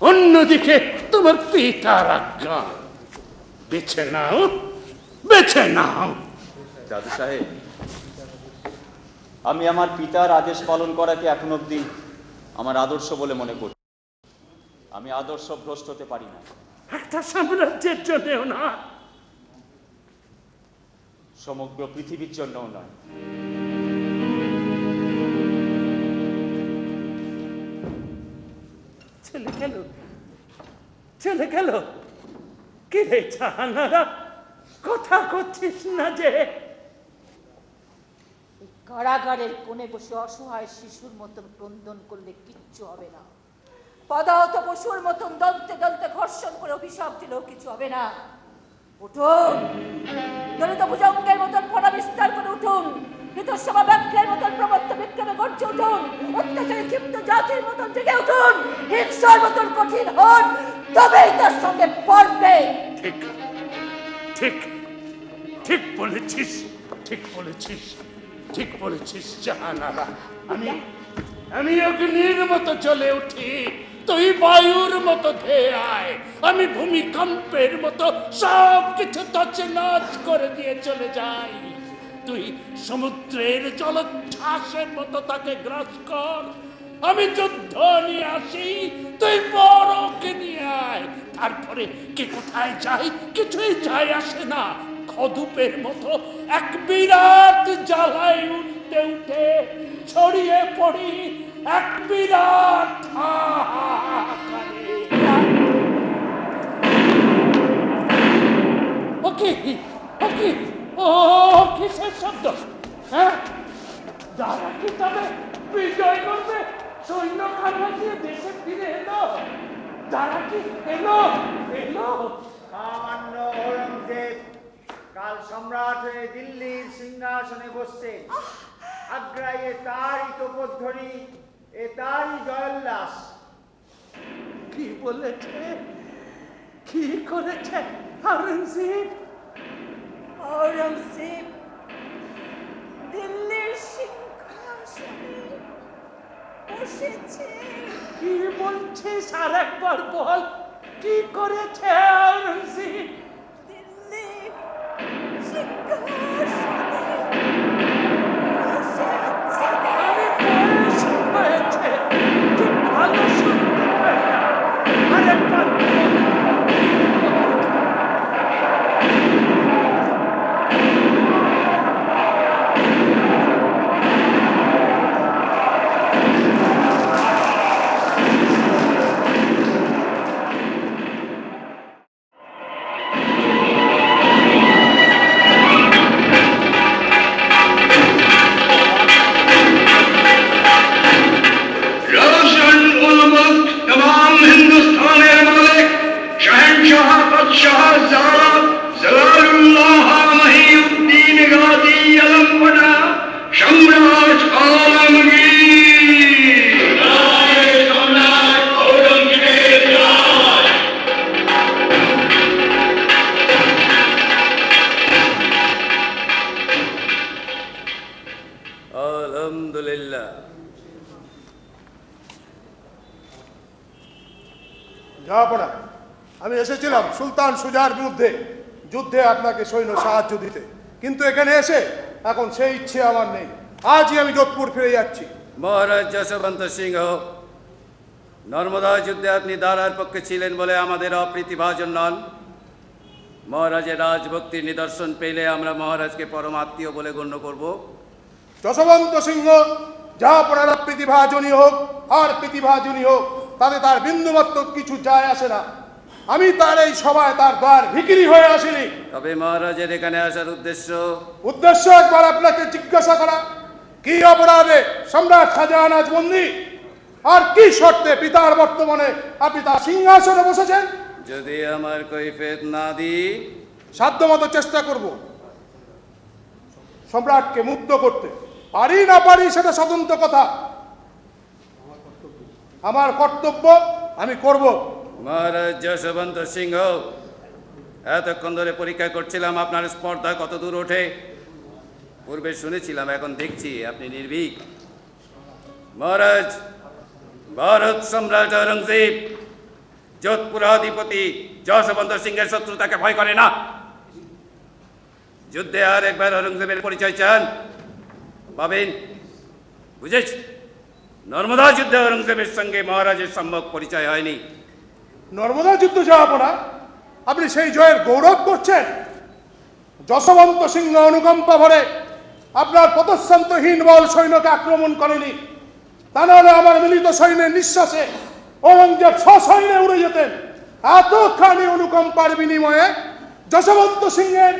অন্যদিকে তোমার পিতার আজ্ঞা। বেছে নাও, বেছে নাও। দাদু সাহেব, আমি আমার পিতার আদেশ পালন করাকে এখন অবধি আমার আদর্শ বলে মনে করি। আমি আদর্শ ভ্রষ্ট হতে পারি না। একটা সাম্রাজ্যের জন্যও না, সমগ্র পৃথিবীর জন্যও নয়। চলে গেল। কি রে জাহানারা, কথা করছিস না যে? কারাগারের কোণে বসে অসহায় শিশুর মতন ক্রন্দন করলে কিচ্ছু হবে না। পদাহত পশুর মতন দন্তে দন্তে ঘর্ষণ করে অভিশাপ দিলেও কিছু হবে না। উঠুন, দলিত ভুজঙ্গের মতন ফোড়া বিস্তার করে উঠুন, বিতর্ষমা ব্যাঘ্রের মতন প্রবত্ত বিক্রমে গর্জে উঠুন, অত্যাচারী ক্ষিপ্ত জাতির মতন জেগে উঠুন, হিংসার মতন কঠিন হন, তবেই তার সঙ্গে পড়বে। ঠিক ঠিক ঠিক বলেছিস, ঠিক বলেছিস, ঠিক বলেছিস জাহানারা। আমি অগ্নির মতো জ্বলে উঠি, তুই বায়ুর মতো ধেয়ে আয়, আমি ভূমিকম্পের মতো সব কিছু তছনছ করে দিয়ে চলে যাই। তুই সমুদ্রের জলোচ্ছ্বাসের মতো তাকে গ্রাস কর, আমি যুদ্ধ নিয়ে আসি, তুই বড়কে নিয়ে আয়। তারপরে কে কোথায় যায় কিছুই যায় আসে না। খদুপের মতো এক বিরাট জ্বালায় উঠতে উঠে ছড়িয়ে পড়ি এক বিরাট হাহাকারে। ওকে ওকে ও কিসের শব্দ? হ্যাঁ, যারা কি তবে বিজয় করবে, সৈন্য খানা দিয়ে দেশে ফিরে এলো? যারা কি এলো এলো? সামান্য ঔরঙ্গজেব কাল সম্রাট হয়ে দিল্লির সিংহাসনে বসছেন। আগ্রায় এ তারই তোপধ্বনি, এ তারই জয়োল্লাস। কি বলেছে? কি করেছে আওরঙ্গজেব? ঔরঙ্গজেব দিল্লির সিংহাসনে বসেছে। কি বলছিস আর একবার বল, কি করেছে আওরঙ্গজেব? দিল্লির সিংহাসনে বসেছে। আমি বয়স হয়েছে, কি ভালো শুনতে পাই না। আর একবার বল। रोशन उल मुल्क तमाम हिंदुस्तानेर मालिक शहनशाह बादशाह ज़ाद जलालुल्लाह महीउद्दीन गाजी अलमपना सम्राट आलमगीर। सम्राट औरंगजेब राज। আলহামদুলিল্লাহ। জাহাপনা, আমি এসেছিলাম সুলতান সুজার বিরুদ্ধে যুদ্ধে আপনাকে সৈন্য সাহায্য দিতে, কিন্তু এখানে এসে এখন সেই ইচ্ছে আমার নেই। আজই আমি যোধপুর ফিরে যাচ্ছি। মহারাজ যশবন্ত সিংহ, নর্মদা যুদ্ধে আপনি দারার পক্ষে ছিলেন বলে আমাদের অপ্রীতিভাজন নন। মহারাজের রাজভক্তির নিদর্শন পেলে আমরা মহারাজকে পরম আত্মীয় বলে গণ্য করব। যশবন্ত সিংহ জাহাপনার প্রতিভাজনী হোক আর প্রতিভাজনী হোক, তাতে তার বিন্দুমাত্র কিছু যায় আসে না। আমি তার এই সভায় তার দ্বার ভিখিরি হয়ে আসিনি। তবে মহারাজের এখানে আসার উদ্দেশ্য একবার আপনাকে জিজ্ঞাসা করা, কি অপরাধে সম্রাট শাহজাহান আজ বন্দী, আর কি শর্তে পিতার বর্তমানে আপনি তার সিংহাসনে বসেছেন? যদি আমার কৈফিয়ত না দিই, সাধ্যমতো চেষ্টা করব সম্রাটকে মুক্ত করতে। পারি না পারি সেটা স্বতন্ত্র কথা, আমার কর্তব্য আমি করব। মহারাজ যশবন্ত সিংহ, এতক্ষণ ধরে পরীক্ষা করছিলাম আপনার স্পর্ধা কত দূর ওঠে। পূর্বে শুনেছিলাম, এখন দেখছি আপনি নির্ভীক। মহারাজ, ভারত সম্রাট ঔরঙ্গজেব যোধপুরাধিপতি যশবন্ত সিংহের শত্রুতাকে ভয় করে না। যুদ্ধে আর একবার ঔরঙ্গজেবের পরিচয় চান পাবেন। বুঝেছ, নর্মদা যুদ্ধে ঔরঙ্গজেবের সঙ্গে মহারাজের সম্যক পরিচয় হয়নি। নর্মদা যুদ্ধ যাওয়া আপনি সেই জয়ের গৌরব করছেন। যশবন্ত সিংহ অনুকম্পা ভরে আপনার পদশ্রান্তহীন বল সৈন্যকে আক্রমণ করেনি। তা নাহলে আমার মিলিত সৈন্যের নিঃশ্বাসে ঔরঙ্গজেব সসৈন্যে উড়ে যেতেন। এতখানি অনুকম্পার বিনিময়ে যশবন্ত সিংহের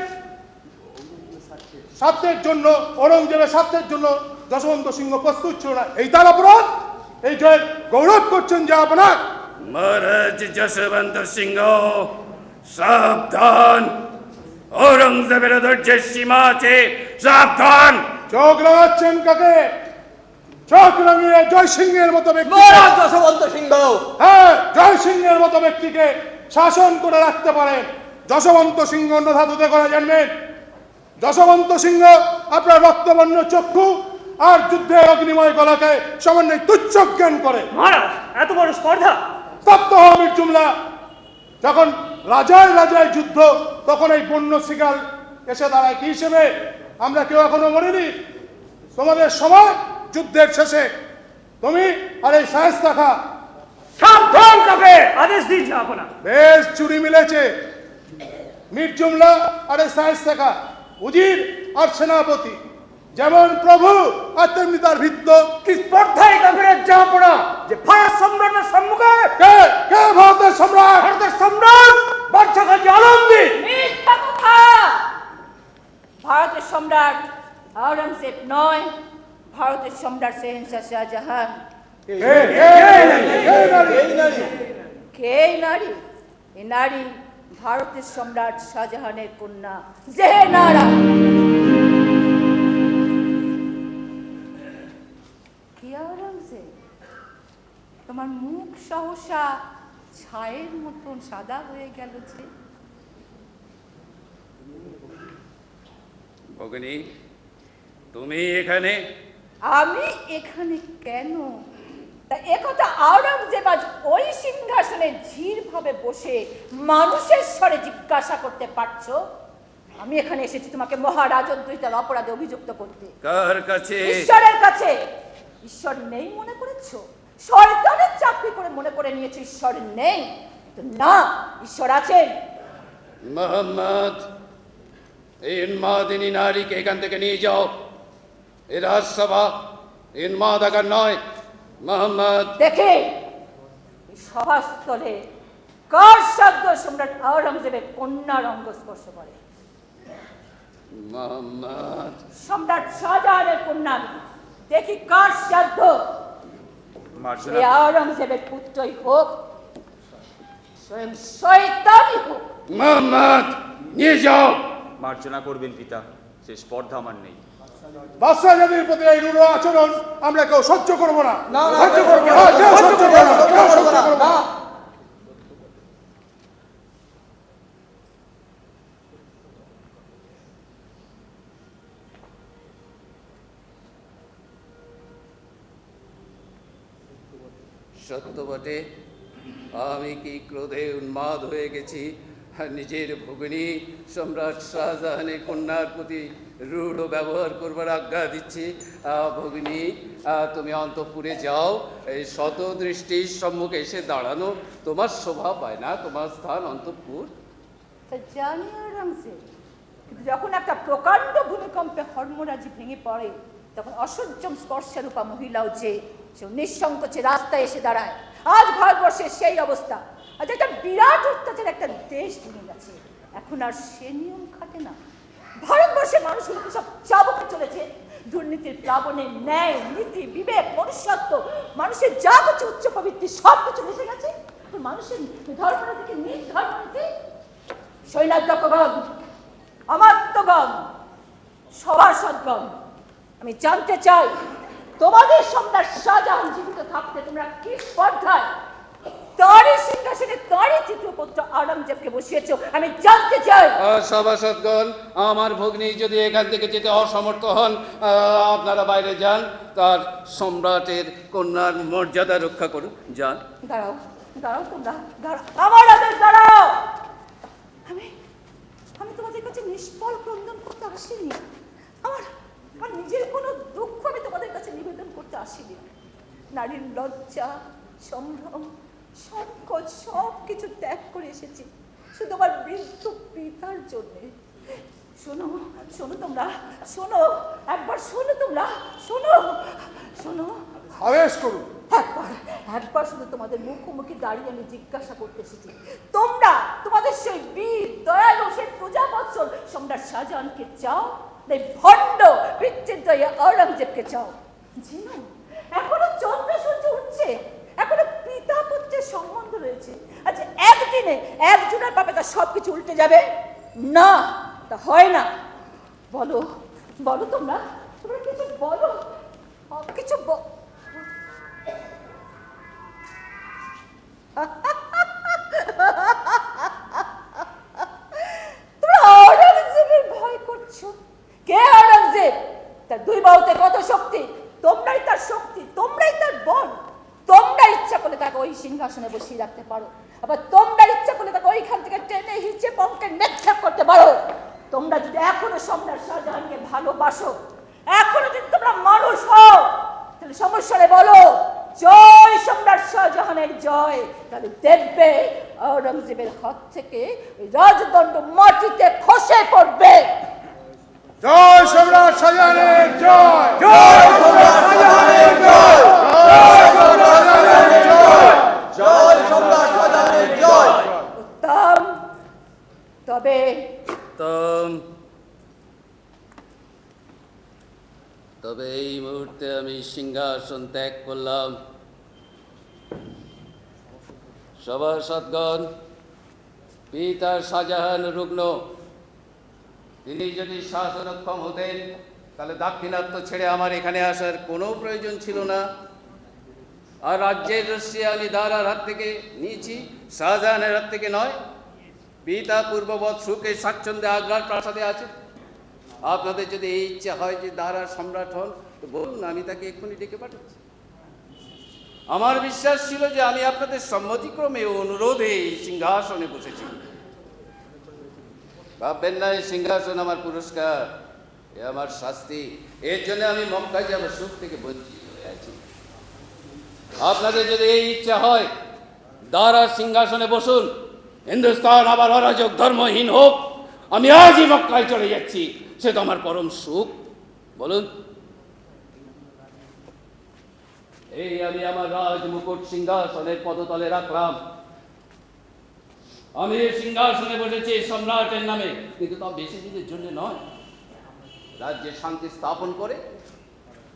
স্বার্থের জন্য, ঔরঙ্গজেবের স্বার্থের জন্য যশবন্ত সিংহ প্রস্তুত ছিল না। এই তার অপরাধ, এই জয়ের গৌরব করছেন যে আপনার। মহারাজ যশবন্ত সিংহ, সাবধান, ঔরঙ্গজেবের ধৈর্যের সীমা আছে, সাবধান। চোখ রাঙাচ্ছেন কাকে? চোখ রাঙিয়ে জয় সিংহের মতো ব্যক্তি, যশবন্ত সিংহ, হ্যাঁ জয় সিংহের মতো ব্যক্তিকে শাসন করে রাখতে পারেন। যশবন্ত সিংহ অন্য ধাতুতে করা জানবেন। যশবন্ত সিংহ আপনার রক্তবর্ণ চক্ষু আর যুদ্ধের অগ্নিময় গলাকে সামান্য তুচ্ছ জ্ঞান করে। মহারাজ, এত বড় স্পর্ধা স্তব্ধ হও মির জুমলা। যখন রাজায় রাজায় যুদ্ধ, তখন এই বন্য শিকাল এসে দাঁড়ায় কি হিসেবে? আমরা কেউ এখনো মরিনি। তোমাদের সময় যুদ্ধের শেষে তুমি আর এই শায়েস্তা খা। সাবধান কাপে আদেশ দিন যাবো না। বেশ চুরি মিলেছে। মির জুমলা আর এই শায়েস্তা খা, উজির আর সেনাপতি, যেমন প্রভু আর তেমনি তার ভিত্ত। কি স্পর্ধায় কাপের যাবো না যে ভারত সম্রাটের সম্মুখে? কে কে ভারতের সম্রাট? ভারতের সম্রাট বাদশাহ গাজী আলমগীর। মিথ্যা কথা। ভারতের সম্রাট আওরঙ্গজেব নয়, ভারতের সম্রাট শেহনশাহ শাহজাহান। কে এই নারী? এই নারী ভারতের সম্রাট শাহজাহানের কন্যা জেহেনারা। কি আওরঙ্গজেব, তোমার মুখ সহসা ছায়ের মতন সাদা হয়ে গেল যে? ভগিনী, তুমি এখানে? আমি এখানে কেন? তা একথা আওরঙ্গজেব আজ ওই সিংহাসনে ধীর ভাবে বসে মানুষের স্বরে জিজ্ঞাসা করতে পারছো? আমি এখানে এসেছি তোমাকে মহারাজদ্রোহিতার অপরাধে অভিযুক্ত করতে। কার কাছে? ঈশ্বরের কাছে। ঈশ্বর নেই মনে করেছো? শয়তানের চাকরি করে মনে করে নিয়েছো ঈশ্বর নেই। তো না, ঈশ্বর আছেন। মোহাম্মদ, এই উন্মাদিনী নারীকে এখান থেকে নিয়ে যাও। এ রাজসভা উন্মাদাকার নয়। মোহাম্মদ, দেখে এই সভাস্থলে কার শব্দ সম্রাট আওরঙ্গজেবের কন্যার অঙ্গ স্পর্শ করে? মোহাম্মদ, সম্রাট শাহজাহানের কন্যা। দেখি কার শব্দ। এই আওরঙ্গজেবের পুত্রই হোক, স্বয়ং শয়তানই হোক। মোহাম্মদ, নিয়ে যাও। মার্জনা করবেন পিতা, সে স্পর্ধা আমার নেই। বাদশাহ জাতির প্রতি এই রূঢ় আচরণ আমরা কেউ সহ্য করবো না। না, না, সহ্য করবো না, না, কেউ সহ্য করবো না, কেউ সহ্য করবো না। সত্য বটে, আমি কি ক্রোধে উন্মাদ হয়ে গেছি আর নিজের ভগিনী সম্রাট শাহজাহানের কন্যার প্রতি রূঢ় ব্যবহার করবার আজ্ঞা দিচ্ছি। ভগিনী, তুমি অন্তঃপুরে যাও। এই শত দৃষ্টির সম্মুখে এসে দাঁড়ানো তোমার শোভা পায় না, তোমার স্থান অন্তঃপুর। তা জানি আওরঙ্গজেব, কিন্তু যখন একটা প্রকাণ্ড ভূমিকম্পে হর্মরাজি ভেঙে পড়ে, তখন অসহ্যম স্পর্শরূপা মহিলাও যে সে নিঃসংকোচে রাস্তায় এসে দাঁড়ায়। আজ ভারতবর্ষের সেই অবস্থা। আজ একটা বিরাট অত্যাচার একটা দেশ ভেঙে গেছে, এখন আর সে নিয়ম খাটে না। ভারতবর্ষের মানুষগুলোকে সব চাবুকে চলেছে। দুর্নীতির প্লাবনে ন্যায়, নীতি, বিবেক, মনুষ্যত্ব, মানুষের যা কিছু উচ্চ প্রবৃত্তি সব কিছু মিশে গেছে। মানুষের ধর্মনীতিকে নিজ ধর্মনীতি। সৈন্যাধ্যক্ষগণ, অমাত্যগণ, সভাসদগণ, আমি জানতে চাই তোমাদের সম্রাট শাহজাহান জীবিত থাকতে তোমরা কি স্পর্ধায় তারই সিংহাসনে তারই চিত্রপুত্র আওরঙ্গজেবকে বসিয়েছ? আমি জানতে চাই। সভাসদগণ, আমার ভগ্নী যদি এখান থেকে যেতে অসমর্থ হন, আপনারা বাইরে যান। তার সম্রাটের কন্যার মর্যাদা রক্ষা করুন, যান। দাঁড়াও, দাঁড়াও, তোমরা দাঁড়াও, আমার আদেশ দাঁড়াও। আমি তোমাদের কাছে নিষ্ফল ক্রন্দন করতে আসিনি। আমার নিজের কোনো দুঃখ আমি তোমাদের কাছে নিবেদন করতে আসিনি। নারীর লজ্জা, সম্ভ্রম, সংকোচ সব কিছু ত্যাগ করে এসেছি শুধু আমার বৃদ্ধ পিতার জন্যে। শোনো, শোনো তোমরা, শোনো, একবার শোনো তোমরা, শোনো, শোনো। আদেশ করুন। একবার শুধু তোমাদের মুখোমুখি দাঁড়িয়ে আমি জিজ্ঞাসা করতে এসেছি, তোমরা তোমাদের সেই বীর দয়ালু সেই প্রজাবৎসল সম্রাট শাহজাহানকে চাও, এই ভণ্ড পিতৃদ্বয়ী আওরঙ্গজেবকে চাও? জিনো, এখনো চন্দ্র সূর্য উঠছে, এখনো পিতা পুত্রের সম্বন্ধ রয়েছে। আচ্ছা, একদিনে একজনের পাপে তার সবকিছু উল্টে যাবে? না, তা হয় না। বলো, বলো তোমরা, তোমরা কিছু বলো, কিছু তোমরা আওরঙ্গজেবের ভয় করছো? কে আওরঙ্গজেব? তার দুই বাহুতে কত শক্তি, তোমরাই তার শক্তি, তোমরাই তার বল। তোমরা ইচ্ছা করলে তাকে ওই সিংহাসনে বসিয়ে রাখতে পারো, আবার তোমরা ইচ্ছা করলে তাকে ওইখান থেকে টেনে হিচে পমকে নেক্ষেপ করতে পারো। তোমরা যদি এখনো সম্রাট শাহজাহানকে ভালোবাসো, এখনো যদি তোমরা মানুষ হও, তাহলে সমস্যারে বলো জয় সম্রাট শাহজাহানের জয়। তাহলে দেখবে আওরঙ্গজেবের হাত থেকে রাজদণ্ড মাটিতে খসে পড়বে। জয় সম্রাট শাহজাহানের জয়, জয় সম্রাট শাহজাহানের জয়, জয় সম্রাট শাহজাহানের জয়, জয় সম্রাট শাহজাহানের জয়। উত্তম, তবে তবে এই মুহূর্তে আমি সিংহাসন ত্যাগ করলাম। সভাসদগণ, পিতা শাহজাহান রুগ্ন, তিনি যদি শাসনক্ষম হতেন তাহলে দাক্ষিণাত্য ছেড়ে আমার এখানে আসার কোনো প্রয়োজন ছিল না। আর রাজ্যের রশ্মি আমি দারার হাত থেকে নিয়েছি, শাহজাহানের হাত থেকে নয়। পিতা পূর্ববৎ সুখে স্বাচ্ছন্দ্যে আগ্রার প্রাসাদে আছে। আপনাদের যদি এই ইচ্ছা হয় যে দারার সম্রাট হন, তো বলুন, আমি তাকে এক্ষুনি ডেকে পাঠাচ্ছি। আমার বিশ্বাস ছিল যে আমি আপনাদের সম্মতিক্রমে ও অনুরোধে এই সিংহাসনে বসেছি। ভাববেন না এই সিংহাসন আমার পুরস্কার, এ আমার শাস্তি। এর জন্য আমি মক্কায় যাব সুখ থেকে বঞ্চিত হয়ে আছি। আপনাদের যদি এই ইচ্ছা হয় দারার সিংহাসনে বসুন, হিন্দুস্তান আবার অরাজক ধর্মহীন হোক, আমি আজই মক্কায় চলে যাচ্ছি, সে তো আমার পরম সুখ। বলুন। এই আমি আমার রাজ মুকুট সিংহাসনের পদতলে রাখলাম। আমি এই সিংহাসনে বসেছি সম্রাটের নামে, কিন্তু তা বেশি দিনের জন্য নয়। রাজ্যে শান্তি স্থাপন করে,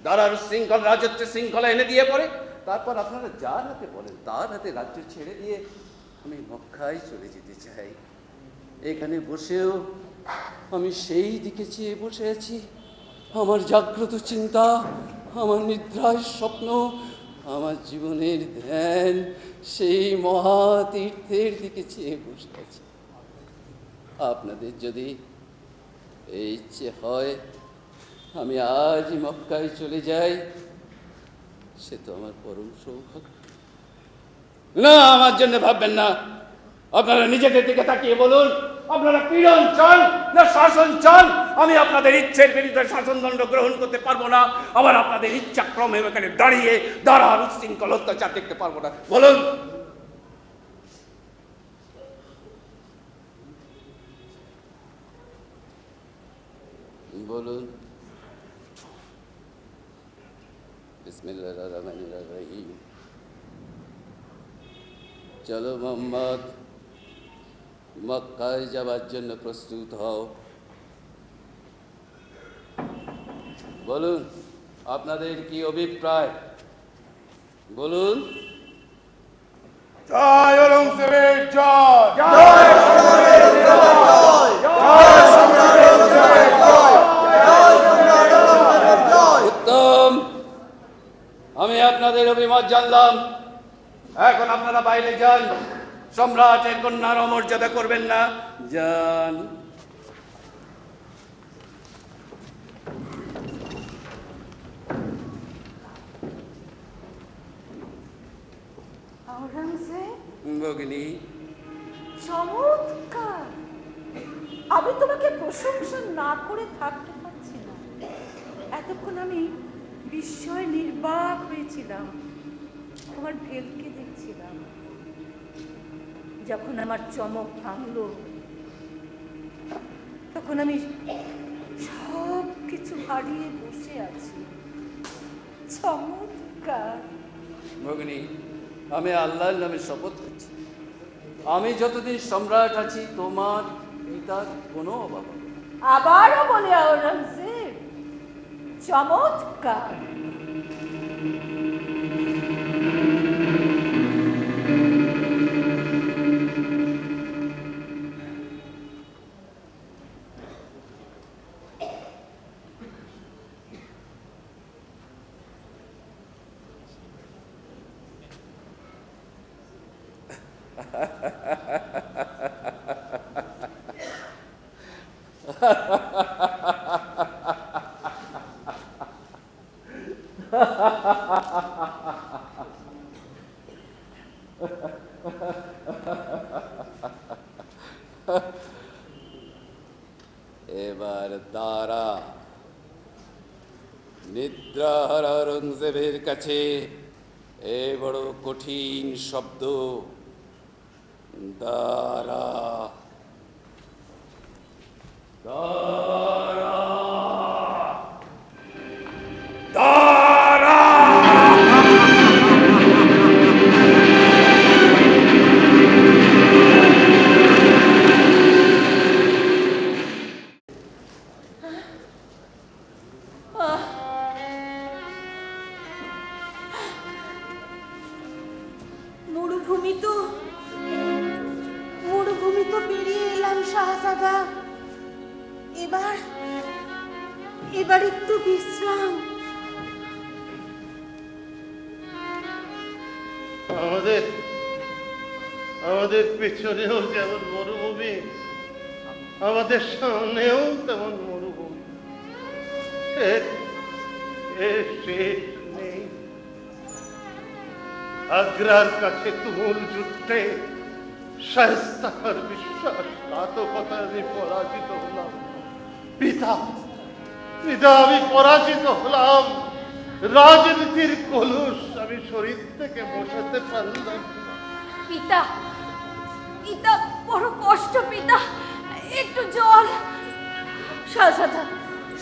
দারার শৃঙ্খলা রাজত্বের শৃঙ্খলা এনে দিয়ে পড়ে, তারপর আপনারা যার হাতে বলেন তার হাতে রাজ্য ছেড়ে দিয়ে আমি মক্কায় চলে যেতে চাই। এখানে বসেও আমি সেই দিকে চেয়ে বসে আছি। আমার জাগ্রত চিন্তা, আমার নিদ্রায় স্বপ্ন, আমার জীবনের ধ্যান সেই মহাতীর্থের দিকে চেয়ে বসে আছে। আপনাদের যদি এই ইচ্ছে হয় আমি আজই মক্কায় চলে যাই, সে তো আমার পরম সৌভাগ্য। না, আমার জন্য ভাববেন না। আপনারা নিজেদের দিকে তাকিয়ে বলুন, আপনারা পীড়ন চান না শাসন চান? আমি আপনাদের ইচ্ছের বিরুদ্ধে শাসনদণ্ড গ্রহণ করতে পারবো না, আবার আপনাদের ইচ্ছাক্রমে এখানে দাঁড়িয়ে দাঁড়ার উচ্ছৃঙ্খল অত্যাচার দেখতে পারবো না। বলুন। বলুন। বিসমিল্লাহির রহমানির রহিম। চলো মোহাম্মদ, মক্কায় যাবার জন্য প্রস্তুত হও। বলুন, আপনাদের কি অভিপ্রায়? বলুন। জয় ঔরঙ্গজেবের জয়, জয় সম্রাটের জয়, জয় সম্রাটের জয়, জয় সম্রাটের জয়। উত্তম, আমি আপনাদের অভিমত জানলাম। এখন আপনারা বাইরে যান। সম্রাটের কন্যার অমর্যাদা করবেন না, যান। আওরঙ্গজেব, ভগিনী, চমৎকার। আমি তোমাকে প্রশংসা না করে থাকতে পারছি না। এতক্ষণ আমি বিস্ময় নির্বাক হয়েছিলাম, তোমার ভেলকে দেখছিলাম। যখন আমার চমক ভাঙলো, তখন আমি সব কিছু হারিয়ে বসে আছি। চমৎকার। ভগিনী, আমি আল্লাহর নামে শপথ করছি, আমি যতদিন সম্রাট আছি তোমার পিতার কোনো অভাব হবে না। আবারও বলে আওরঙ্গজেব, চমৎকার। নিদ্রাহারা আওরঙ্গজেবের কাছে এ বড় কঠিন শব্দ, দারা দারা দারা। মরুভূমি তো পেরিয়ে এলাম শাহজাদা। এবার একটু বিশ্রাম। আমাদের পেছনেও যেমন মরুভূমি, আমাদের সামনেও তেমন মরুভূমি, এর শেষ নেই। আগ্রার কাছে তুমুল যুদ্ধে শায়েস্তার বিশ্বাসঘাতকতায় আমি পরাজিত হলাম। পিতা আমি পরাজিত হলাম। রাজনীতির কলুষ আমি শরীর থেকে বসাতে পারলাম না। পিতা, বড় কষ্ট পিতা, একটু জল।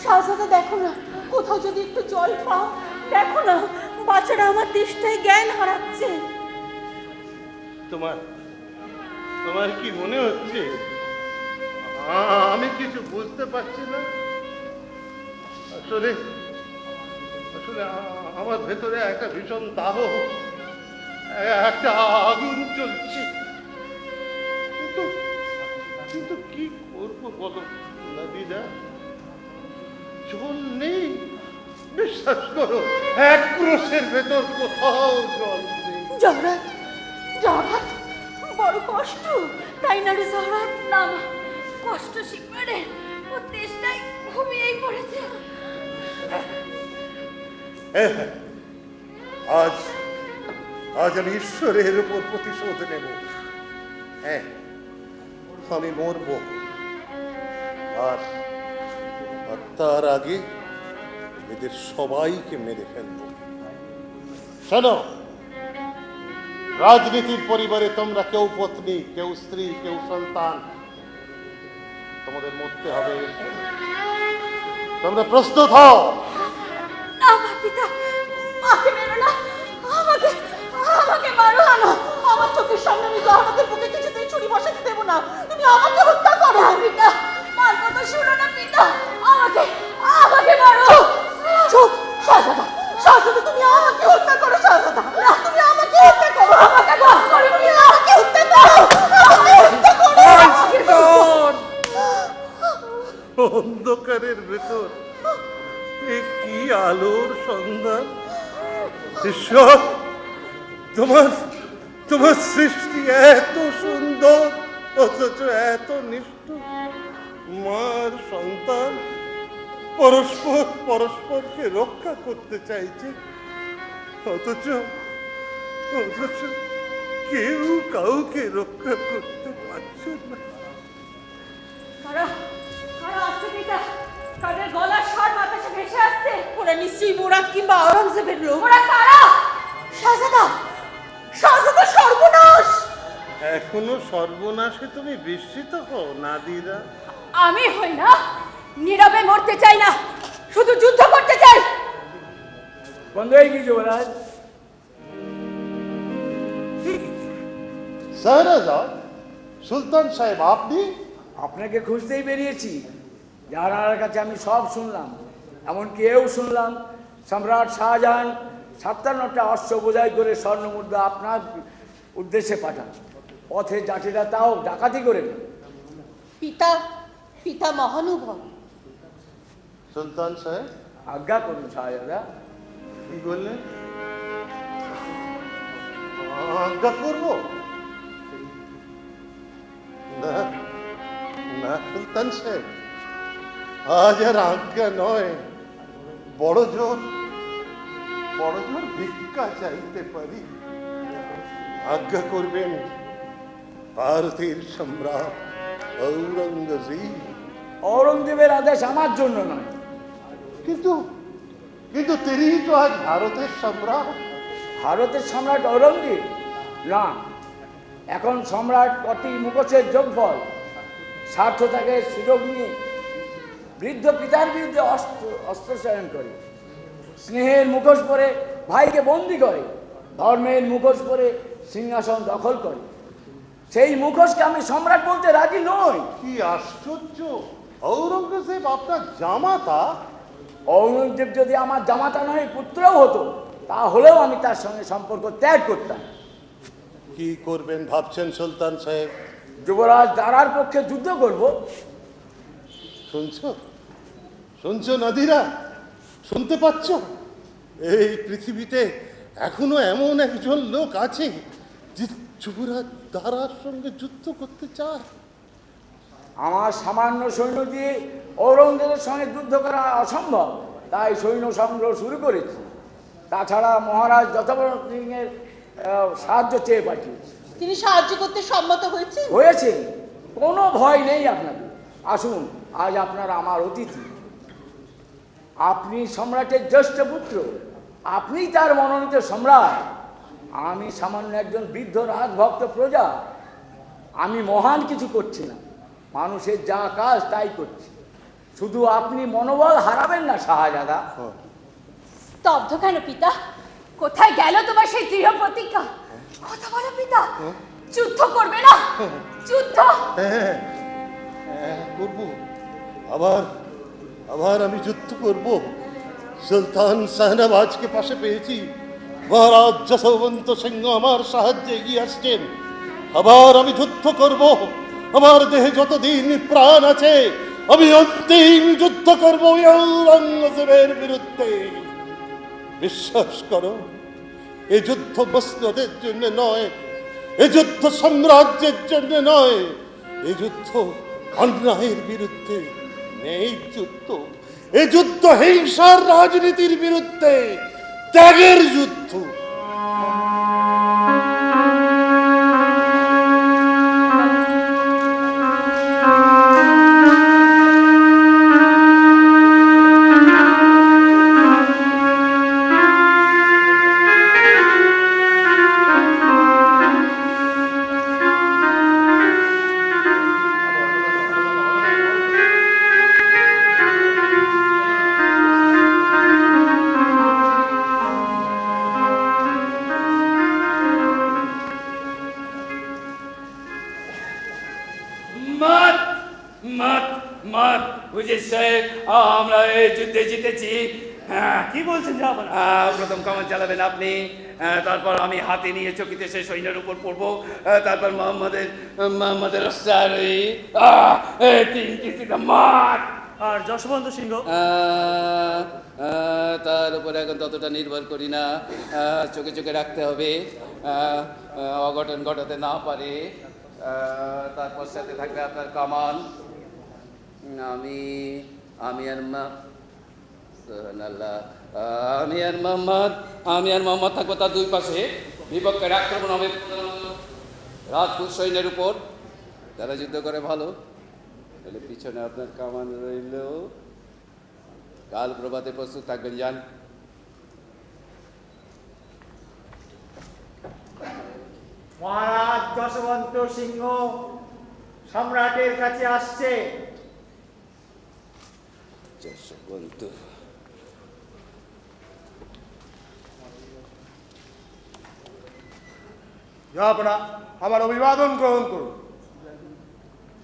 শাহজাদা দেখো না, কোথাও যদি একটু জল পাও। দেখো না, বাচ্চারা আমার তেষ্টায় জ্ঞান হারাচ্ছে। তোমার কি মনে হচ্ছে আমি কিছু বুঝতে পারছি না? আসলে আমার ভেতরে একটা ভীষণ দাহ, একটা আগুন চলছে। কিন্তু কি করবো বলো নাদিদা, জল নেই। বিশ্বাস করো, এক ক্রোশের ভেতর কোথাও জল নেই। জহরাত, বড় কষ্ট, তাই না রে জহরাত? না মা, কষ্ট শিখবে রে, ও তেষ্টায় ঘুমিয়েই পড়েছে। আজ আমি ঈশ্বরের উপর প্রতিশোধ নেব। হ্যাঁ, আমি মরব, আর তার আগে এদের সবাইকে মেরে ফেলব। শোনো, রাজনীতির পরিবারে তোমরা কেউ পত্নী, কেউ স্ত্রী, কেউ সন্তান, তোমাদের মরতে হবে। তোমরা প্রস্তুত হও। না পিতা, মাকে মেরো না, আমাকে মারো না। আমার চোখের সামনে আমি জহরাতের বুকে কিছুতেই ছুরি বসাতে দেবো না। তুমি আমাকে হত্যা করো। পিতা, মার কথা শুনো না পিতা, আমাকে মারো। চুপ শাহজাদা, তুমি আমাকে হত্যা করো। শাহজাদা, তুমি আমাকে হত্যা করো। আমাকে মাফ করো, তুমি আমাকে হত্যা করো। অন্ধকারের ভেতর এ কি আলোর সন্ধান! ঈশ্বর, তোমার সৃষ্টি এত সুন্দর, অথচ এত নিষ্ঠুর। মার সন্তান পরস্পরকে রক্ষা করতে চাইছে, অথচ কেউ কাউকে রক্ষা করতে পারছে না। কারা আসছে পিতা? তাদের গলার স্বর বাতাসে ভেসে আসছে। ওরা নিশ্চয়ই মুরাদ কিংবা আওরঙ্গজেবের লোক। ওরা কারা? শাহজাদা, সর্বনাশ! এখনো সর্বনাশে তুমি বিস্মিত হও নাদিরা? আমি হই না, নীরবে মরতে চাই না, শুধু যুদ্ধ করতে চাই। বন্ধ হয়ে গিয়ে যুবরাজ। শাহরাজাদ, সুলতান সাহেব আপনি? আপনাকে খুঁজতেই বেরিয়েছি। যার কাছে আমি সব শুনলাম, এমনকি এও শুনলাম সম্রাট শাহজাহান 57টা অশ্ব বোঝাই করে স্বর্ণ মুদ্রা আপনার উদ্দেশ্যে পাঠান। পথে জাতিরা তাও ডাকাতি করে। পিতা মহানুভব। সুলতান সাহেব, আজ্ঞা করুন শাহজাদা। কি বললেন? আজ্ঞা করব না সুলতান সাহেব, আজ আর আজ্ঞা নয়, বড় জোর ভিক্ষা চাইতে পারি। আজ্ঞা করবেন ভারতের সম্রাট ঔরঙ্গজেবের আদেশ আমার জন্য নয়। কিন্তু তিনি তো আজ ভারতের সম্রাট। ভারতের সম্রাট ঔরঙ্গজেব না, এখন সম্রাট কটি মুখোশের যোগফল। স্বার্থ থাকে সুযোগ নিয়ে বৃদ্ধ পিতার বিরুদ্ধে অস্ত্রচয়ন করে, স্নেহের মুখোশ পরে ভাইকে বন্দি করে, ধর্মের মুখোশ পরে সিংহাসন দখল করে। সেই মুখোশকে আমি সম্রাট বলতে রাজি নই। কি আশ্চর্য! ঔরঙ্গজেব আপনার জামাতা? ঔরঙ্গজেব যদি আমার জামাতা নয় পুত্রও হতো, তাহলেও আমি তার সঙ্গে সম্পর্ক ত্যাগ করতাম। কি করবেন ভাবছেন সুলতান সাহেব? যুবরাজ দারার পক্ষে যুদ্ধ করব। শুনছো শুনছো নাদিরা, শুনতে পাচ্ছ? এই পৃথিবীতে এখনো এমন একজন লোক আছে যে যুবরাজ দারার সঙ্গে যুদ্ধ করতে চায়। আমার সামান্য সৈন্য দিয়ে ঔরঙ্গজেবের সঙ্গে যুদ্ধ করা অসম্ভব, তাই সৈন্য সংগ্রহ শুরু করেছি। তাছাড়া মহারাজ যথাবর সিংয়ের সাহায্য চেয়ে পাঠিয়েছি। তিনি সাহায্য করতে সম্মত হয়েছে। কোনো ভয় নেই আপনাদের। আসুন, আজ আপনারা আমার অতিথি। আপনি সম্রাটের জ্যেষ্ঠ পুত্র, আপনি তার মনোনীত সম্রাট। আমি সামান্য একজন বৃদ্ধ রাজভক্ত প্রজা। আমি মহান কিছু করছি না, মানুষের যা কাজ তাই করছি। শুধু আপনি মনোবল হারাবেন না শাহজাদা। স্তব্ধ কেন পিতা? কোথায় গেল তোমার সেই দৃঢ় প্রতিজ্ঞা? কথা বলো পিতা, যুদ্ধ করবে না? যুদ্ধ করব, আবার আবার আমি যুদ্ধ করব। সুলতান শাহনবাজকে পাশে পেয়েছি, মহারাজ যশোবন্ত সিংহ আমার সাহায্যে এগিয়ে আসছেন। আবার আমি যুদ্ধ করব। আমার দেহে যতদিন প্রাণ আছে আমি অন্তিম যুদ্ধ করব ঔরঙ্গজেবের বিরুদ্ধে। বিশ্বাস করো, এ যুদ্ধ মসনদের জন্য নয়, এ যুদ্ধ সাম্রাজ্যের জন্য নয়, এ যুদ্ধ অন্যায়ের বিরুদ্ধে নেই যুদ্ধ। এ যুদ্ধ হিংসার রাজনীতির বিরুদ্ধে, ত্যাগের যুদ্ধ। আমরা এই যুদ্ধে জিতেছি। কি বলছেন যাবেন? প্রথম কামান চালাবেন আপনি, তারপর আমি হাতে নিয়ে চকিতে সেই সৈন্যের উপর পড়বো, তারপর মোহাম্মদের তিন কিস্তিতে মার। আর যশবন্ত সিংহ? তার উপরে এখন ততটা নির্ভর করি না, চোখে চোখে রাখতে হবে, অঘটন ঘটাতে না পারে। তারপর সাথে থাকবে আপনার কামান। আমি আর মোহাম্মদ থাকবো তার দুই পাশে। বিপক্ষের আক্রমণ হবে রাজপুত সৈন্যের উপর। যারা যুদ্ধ করে ভালো, তাহলে পিছনে আপনার কামান রইল। কাল প্রভাতে প্রস্তুত থাকবেন, যান। মহারাজ যশবন্ত সিংহ সম্রাটের কাছে আসছে। যশবন্ত, আমার অভিবাদন গ্রহণ করুন।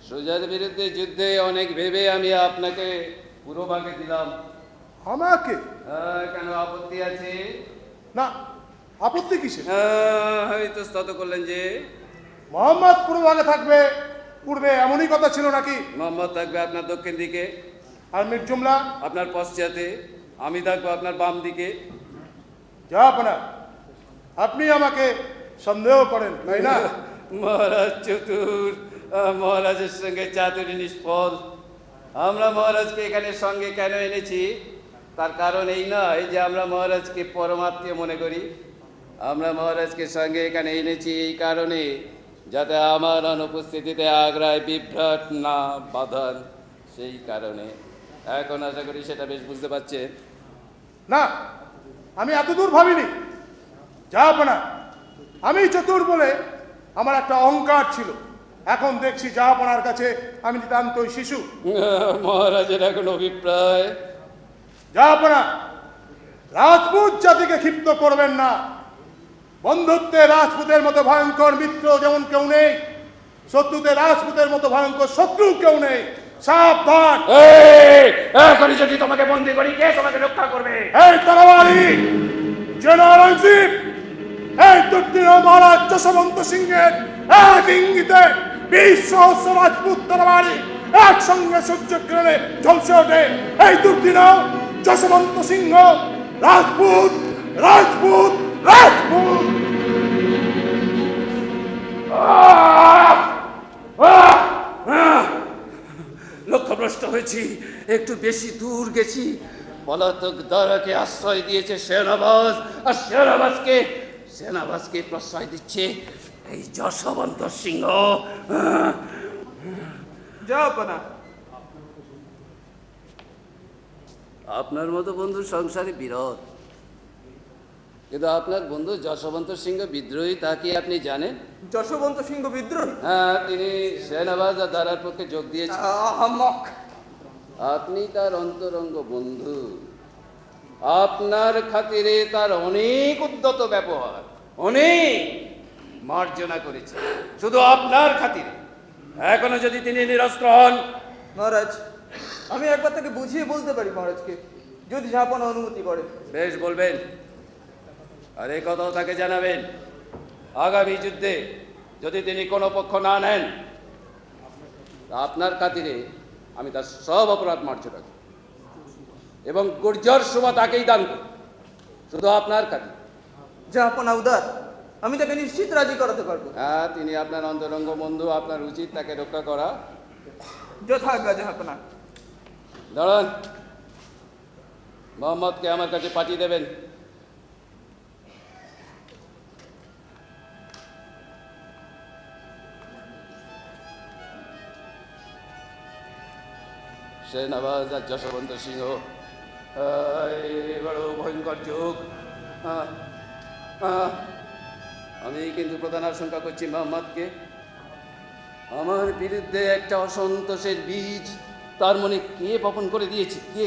সুজার বিরুদ্ধে যুদ্ধে অনেক ভেবে আমি আপনাকে পুরো ভাগে দিলাম। আমাকে? কেন আপত্তি আছে? না, আপত্তি কিসে? হয়তো স্তত করলেন যে মোহাম্মদ পূর্বভাগে থাকবে, পূর্বে এমনই কথা ছিল নাকি? মোহাম্মদ থাকবে আপনার দক্ষিণ দিকে, আর মির জুমলা আপনার পশ্চাতে, আমি থাকবো আপনার বাম দিকে। জাহাপনা, আপনি আমাকে সন্দেহ করেন, তাই না? মহারাজ চতুর, মহারাজের সঙ্গে চাতুরি নিষ্ফল। আমরা মহারাজকে এখানে সঙ্গে কেন এনেছি, তার কারণ এই নয় যে আমরা মহারাজকে পরমাত্মীয় মনে করি। আমরা মহারাজকে সঙ্গে এখানে এনেছি এই কারণে, যাতে আমার অনুপস্থিতিতে আগ্রায় বিভ্রাট না বাঁধান। সেই কারণে এখন আশা করি সেটা বেশ বুঝতে পারছেন। না, আমি এতদূর ভাবিনি। জাহাপনা, আমি চতুর বলে আমার একটা অহংকার ছিল, এখন দেখছি জাহাপনার কাছে আমি নিতান্তই শিশু। মহারাজের এখন অভিপ্রায়? জাহাপনা, রাজপুত জাতিকে ক্ষিপ্ত করবেন না। বন্ধুত্বে রাজপুতের মতো ভয়ঙ্কর মিত্র যেমন কেউ নেই, শত্রুতে রাজপুতের মতো ভয়ঙ্কর শত্রু কেউ নেই। সাবধান! এখনই যদি তোমাকে বন্দি করি, কে তোমাকে রক্ষা করবে? এই তরবারি জেনারেল আইনশিপ, এই দুর্দিন মহারাজ যশবন্ত সিংহের এক ইঙ্গিতে 20 সহস্র রাজপুত তরবারি একসঙ্গে সূর্যকিরণে ঝলসে ওঠে। এই দুর্দিন যশবন্ত সিংহ রাজপুত, রাজপুত, রাজপুত। লক্ষ্যভ্রষ্ট হয়েছি, একটু বেশি দূর গেছি। পলাতক দারাকে আশ্রয় দিয়েছে সেনাবাজ, আর সেনাবাজকে প্রশ্রয় দিচ্ছে এই যশবন্ত সিংহ। জাহাপনা, আপনার মতো বন্ধু সংসারে বিরোধ, কিন্তু আপনার বন্ধু যশবন্ত সিংহ বিদ্রোহী, তা কি আপনি জানেন? যশবন্ত সিংহ বিদ্রোহী? হ্যাঁ, তিনি সেনাবাজ আর দারার পক্ষে যোগ দিয়েছেন। আহাম্মক! আপনি তার অন্তরঙ্গ বন্ধু, আপনার খাতিরে তার অনেক উদ্যত ব্যবহার, অনেক মার্জনা করেছে, শুধু আপনার খাতিরে। এখনো যদি তিনি নিরস্ত্র হন। মহারাজ, আমি একবার তাকে বুঝিয়ে বলতে পারি মহারাজকে, যদি জাহাপনা অনুমতি করে। বেশ, বলবেন। আর এই কথাও তাকে জানাবেন, আগামী যুদ্ধে যদি তিনি কোনো পক্ষ না নেন, আপনার খাতিরে আমি তার সব অপরাধ মার্জনা করি এবং গুর্জর শোভা তাকেই দান করি, শুধু আপনার খাতিরে। জাহাপনা উদার, আমি তাকে নিশ্চিত রাজি করাতে পারবো। হ্যাঁ, তিনি আপনার অন্তরঙ্গ বন্ধু, আপনার উচিত তাকে রক্ষা করা। যথাজ্ঞা জাহাপনা। দাঁড়ান, মোহাম্মদকে আমার কাছে পাঠিয়ে দেবেন। সেনাবাজ আর যশবন্ত সিংহ, বড় ভয়ঙ্কর যুগ। আমি কিন্তু প্রধান আশঙ্কা করছি মোহাম্মদকে। আমার বিরুদ্ধে একটা অসন্তোষের বীজ তার মনে কে বপন করে দিয়েছে? কে?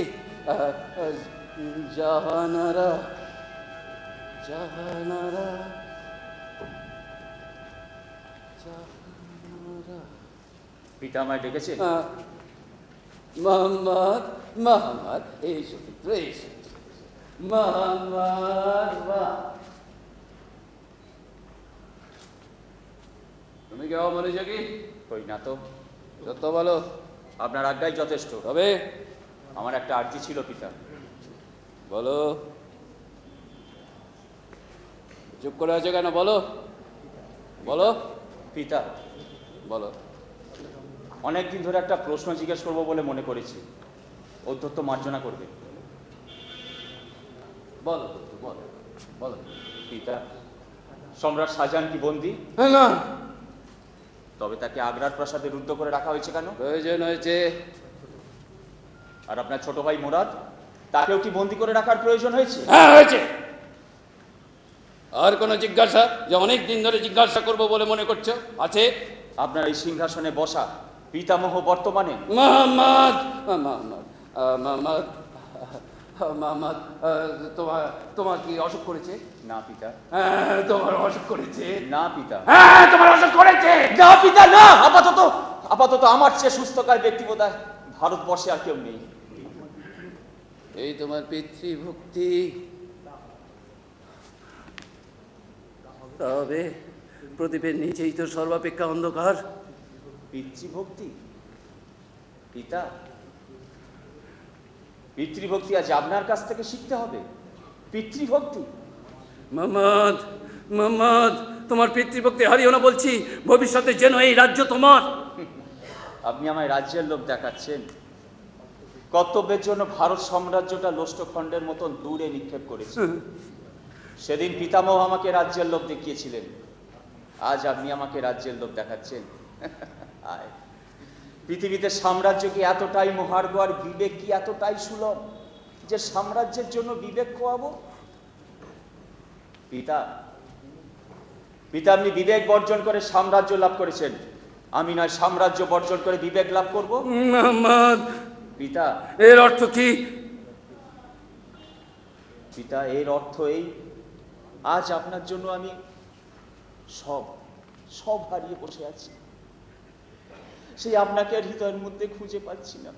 জাহানারা, জাহানারা, জাহানারা। পিতা আমায় ডেকেছে? মোহাম্মদ, মোহাম্মদ, এসো পুত্র, এসো। মোহাম্মদ, বাহ! তুমি কি অমনোযোগী? কই না তো। সত্য বলো। আপনার আজ্ঞাই যথেষ্ট। তবে আমার একটা আর্জি ছিল পিতা। বলো। চুপ করে আছো কেন? বলো, বলো। পিতা, বলো। অনেকদিন ধরে একটা প্রশ্ন জিজ্ঞেস করবো বলে মনে করেছি, অধ্যত্ত মার্জনা করবে। বলো, বলো, বলো। পিতা, সম্রাট শাহজাহান কি বন্দী? না। তবে তাকে আগ্রার প্রাসাদে রুদ্ধ করে রাখা হয়েছে কেন? প্রয়োজন হয়েছে। আর আপনার ছোট ভাই মুরাদ, তাকেও কি বন্দী করে রাখার প্রয়োজন হয়েছে? হ্যাঁ, হয়েছে। আর কোনো জিজ্ঞাসা, যে অনেক দিন ধরে জিজ্ঞাসা করবো বলে মনে করছো, আছে? আপনার এই সিংহাসনে বসা পিতামহ বর্তমানে? মোহাম্মদ, মোহাম্মদ, মোহাম্মদ, মোহাম্মদ, তোমার তোমার কি অসুখ করেছে? না পিতা। হ্যাঁ, তোমার অসুখ করেছে। না পিতা। হ্যাঁ, তোমার অসুখ করেছে। না পিতা, না। আপাতত আমার চেয়ে সুস্থকার ব্যক্তি বোধহয় ভারতবর্ষে আর কেউ নেই। এই তোমার পিতৃভক্তি। তবে প্রদীপের নিচেই তো সর্বাপেক্ষা অন্ধকার। পিতৃভক্তি? পিতা, পিতৃভক্তি আজ আপনার কাছ থেকে শিখতে হবে। পিতৃভক্তি? মোহাম্মদ, মোহাম্মদ, তোমার পিতৃভক্তি হারিও না বলছি। ভবিষ্যতে যেন এই রাজ্য তোমার। আপনি আমায় রাজ্যের লোভ দেখাচ্ছেন। কর্তব্যের জন্য ভারত সাম্রাজ্যটা লোষ্টখণ্ডের মতন দূরে নিক্ষেপ করেছে। সেদিন পিতামহ আমাকে রাজ্যের লোভ দেখিয়েছিলেন, আজ আপনি আমাকে রাজ্যের লোভ দেখাচ্ছেন। আয়, পৃথিবীতে সাম্রাজ্য কি এতটাই মহার্ঘ আর বিবেক কি এতটাই সুলভ যে সাম্রাজ্যের জন্য বিবেক খোয়াবো? পিতা, পিতা, আপনি বিবেক বর্জন করে সাম্রাজ্য লাভ করেছেন, আমি নয় সাম্রাজ্য বর্জন করে বিবেক লাভ করব। মোহাম্মদ, পিতা, এর অর্থ কি? পিতা, এর অর্থ এই, আজ আপনার জন্য আমি সব সব হারিয়ে বসে আছি। সেই আপনাকে আর হৃদয়ের মধ্যে খুঁজে পাচ্ছি না,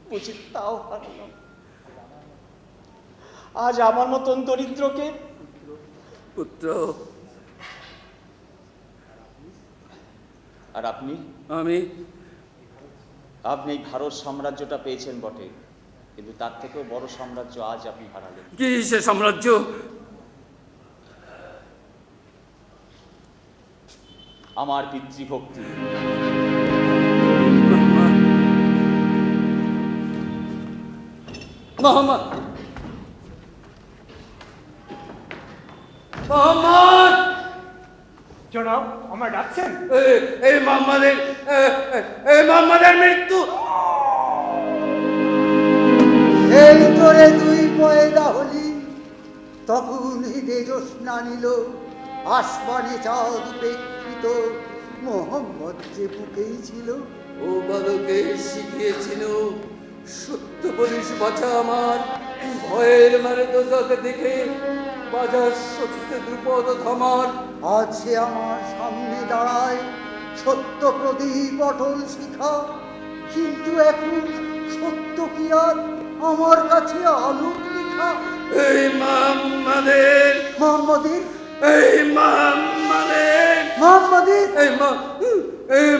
বুঝি তাও হারালাম। আজ আমার মতন দরিদ্রকে পুত্র, আর আপনি আমি আপনি এই ভারত সাম্রাজ্যটা পেয়েছেন বটে, কিন্তু তার থেকেও বড় সাম্রাজ্য আজ আপনি হারালেন। কি সে সাম্রাজ্য? আমার পিতৃভক্তি। মোহাম্মদ, মোহাম্মদ, জনাব, আমার ডাকছেন? এই মোহাম্মদের মৃত্যু। এই তোরে তুই পয়দা হলি, তখন ঈদে জ্যোৎস্না নিল, আসমানে চাঁদ উপেক্ষিত, মোহাম্মদ যে বুকেই ছিল। ও বালকে শিখিয়েছিল, সত্য বলিস বাছা আমার, ভয়ের মারে দোজক দেখে বাজার সত্য দ্রুপদ ধমার। আজ সে আমার সামনে দাঁড়ায়, সত্য প্রদীপ অটল শিখা, কিন্তু এখন সত্য কি আর আমার কাছে আলোক লেখা? এই মোহাম্মদের, মোহাম্মদের, এই মোহাম্মদের, মোহাম্মদের, এই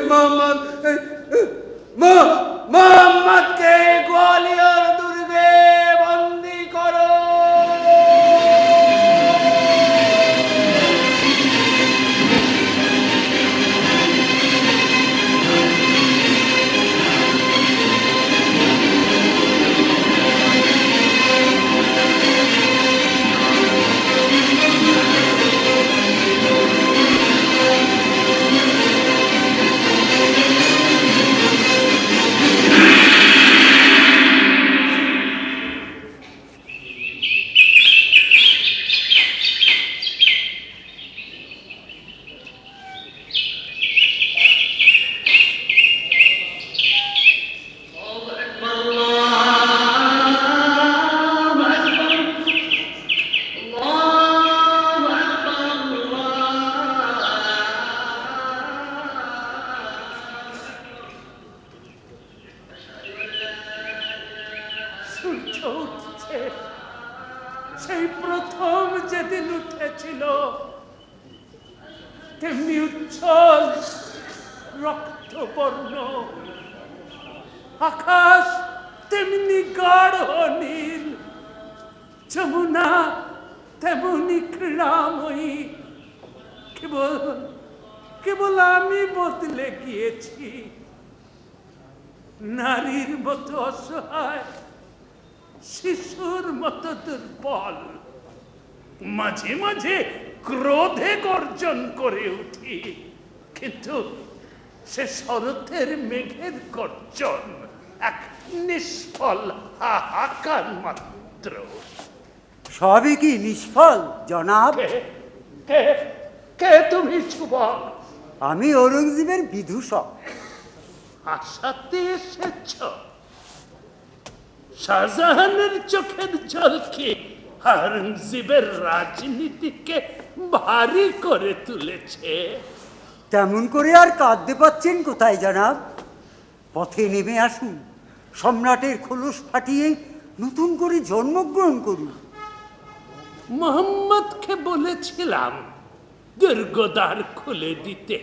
মোহাম্মদ, মোহাম্মদকে গোয়ালিয়র দুর্গে বন্দী করো। সূর্য উঠছে, সেই প্রথম যেদিন উঠেছিল, তেমনি উজ্জ্বল রক্তবর্ণ আকাশ, তেমনি গাঢ় নীল, যমুনা তেমনি ক্রীড়াময়ী। কেবল কেবল আমি বদলে গিয়েছি, নারীর মতো অসহায়, শিশুর মতো দুর্বল। মাঝে মাঝে ক্রোধে গর্জন করে উঠি, কিন্তু সে শরতের মেঘের গর্জন এক নিষ্ফল হাহাকার মাত্র। সবই কি নিষ্ফল জনাব? কে কে তুমি যুবক? আমি ঔরঙ্গজেবের বিদূষক। আশাতে এসেছ? শাহজাহানের চোখের জল কি ঔরঙ্গজেবের রাজনীতিকে ভারী করে তুলেছে? তেমন করে আর কাঁদতে পাচ্ছেন কোথায় জনাব? পথে নেমে আসুন, সম্রাটের খোলস ফাটিয়ে নতুন করে জন্মগ্রহণ করুন। মোহাম্মদকে বলেছিলাম দুর্গদ্বার খুলে দিতে,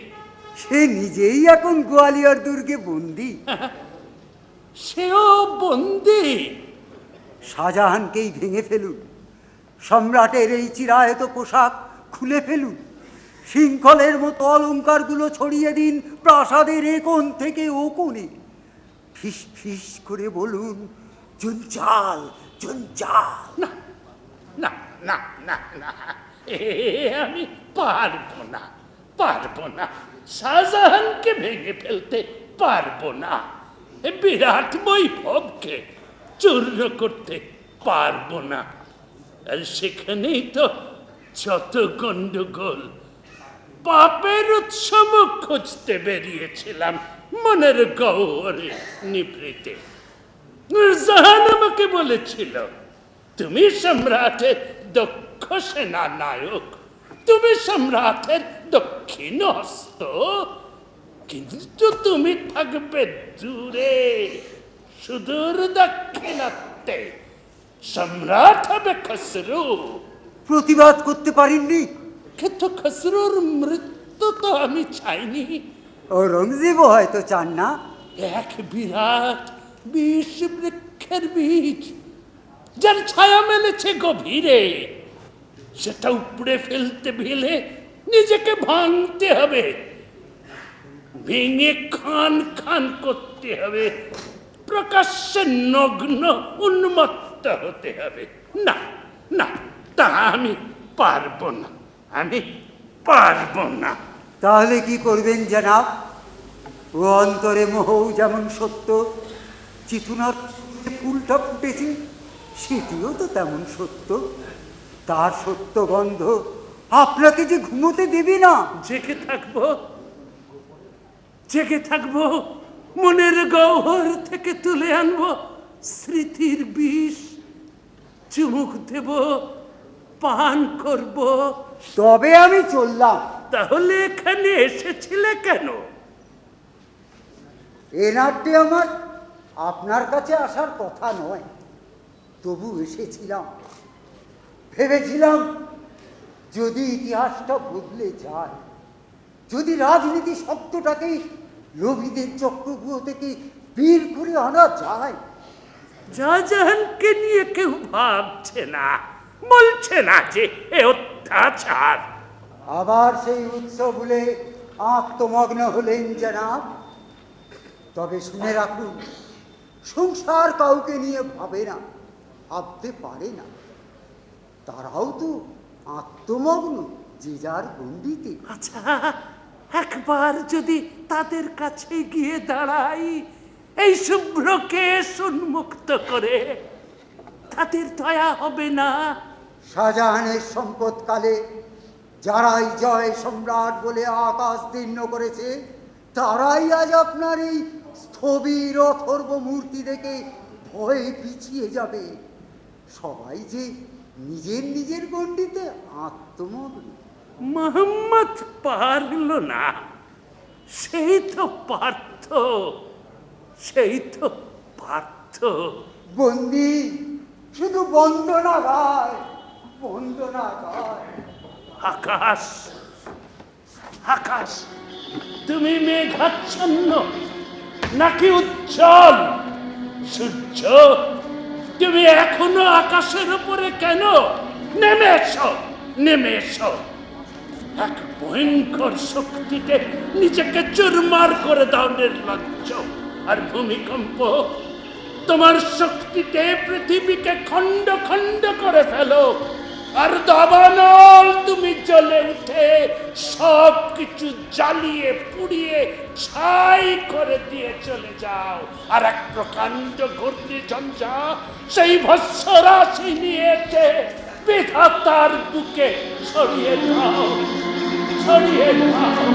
সে নিজেই এখন গোয়ালিয়র দুর্গে বন্দী। সেও বন্দী। শাহজাহানকেই ভেঙে ফেলুন, সম্রাটের এই চিরায়ত পোশাক খুলে ফেলুন, শৃঙ্খলের মতো অলঙ্কারগুলো ছড়িয়ে দিন প্রাসাদের এ কোণ থেকে ও কোণে। ফিস ফিস করে বলুন, জঞ্জাল জঞ্জাল। না না না না না, আমি পারবো না, পারবো না। শাহজাহানকে ভেঙে ফেলতে পারবো না। বিরাট বৈভবকে চূর্ণ করতে পারবো না। আর সেখানেই তো যত গন্ডগোল। পাপের উৎসব খুঁজতে বেরিয়েছিলাম মনের গহ্বরে নিভৃতে। নূরজাহান আমাকে বলেছিল, তুমি সম্রাটের দক্ষ সেনা নায়ক, তুমি সম্রাটের দক্ষিণ হস্ত, কিন্তু তুমি থাকবে দূরে, সুদূর দাক্ষিণাত্যে। সম্রাট হবে খসরু। প্রতিবাদ করতে পারেননি? কিন্তু খসরুর মৃত্যু তো আমি চাইনি। ঔরঙ্গজেবও হয়তো চান না। এক বিরাট বিষ বৃক্ষের বীজ, যার ছায়া মেলেছে গভীরে, সেটা উপড়ে ফেলতে ভিলে নিজেকে ভাঙতে হবে, ভেঙে খান খান করতে হবে, প্রকাশ্যে নগ্ন উন্মত্ত হতে হবে। না না, তা আমি পারবো না, আমি পারবো না। তাহলে কি করবেন জনাব? ও অন্তরে মোহও যেমন সত্য, চিতুনার ফুলটা ফুটেছে সেটিও তো তেমন সত্য। তার সত্য গন্ধ আপনাকে যে ঘুমোতে দেবে না। জেগে থাকবো, জেগে থাকবো, মনের গহ্বর থেকে তুলে আনবো স্মৃতির বিষ, চুমুক দেব, পান করব। তবে আমি চললাম। তাহলে এখানে এসেছিলে কেন? এ নাটটি আমার আপনার কাছে আসার কথা নয়, তবু এসেছিলাম। ভেবেছিলাম যদি ইতিহাসটা বদলে যায়, যদি রাজনীতি শব্দটাকেই লোভীদের চক্রগুলো থেকে বের করে আনা যায়। শাহজাহানকে নিয়ে কেউ ভাবছে না, বলছে না যে এ অত্যাচার। আবার সেই উৎসব বলে আত্মমগ্ন হলেন জনাব। তবে শুনে রাখুন, সংসার কাউকে নিয়ে ভাবে না, ভাবতে পারে না। তারাও তো আত্মমগ্ন যে যার গণ্ডিতে। আচ্ছা, একবার যদি তাদের কাছে গিয়ে দাঁড়াই, এই শুভ্রকে উন্মুক্ত করে, তাদের দয়া হবে না? শাহজাহানের সম্পদকালে যারাই জয় সম্রাট বলে আকাশ দীর্ণ করেছে, তারাই আজ আপনার এই স্থবির অথর্ব মূর্তি দেখে ভয়ে পিছিয়ে যাবে। সবাই যে নিজের নিজের গণ্ডিতে আত্মমগ্ন। মোহাম্মদ পারল না, সেই তো পার্থ, সেই তো পার্থ। বন্দি শুধু বন্দনা গায়, বন্দনা গায়। আকাশ, আকাশ, তুমি মেঘাচ্ছন্ন নাকি উজ্জ্বল? সূর্য, তুমি এখনো আকাশের উপরে কেন? নেমে এসো, নেমে এসো। এক ভয়ঙ্কর শক্তিতে নিজেকে চুরমার করে দাও নির্লজ্জ। আর ভূমিকম্প, তোমার শক্তিতে পৃথিবীকে খণ্ড খণ্ড করে ফেলো। আর দাবানল, তুমি জ্বলে উঠে সব কিছু জ্বালিয়ে পুড়িয়ে ছাই করে দিয়ে চলে যাও। আর এক প্রকাণ্ড ঘূর্ণিঝঞ্ঝা সেই ভস্মরাশি নিয়েছে বিধাতার বুকে ছড়িয়ে দাও, ছড়িয়ে দাও।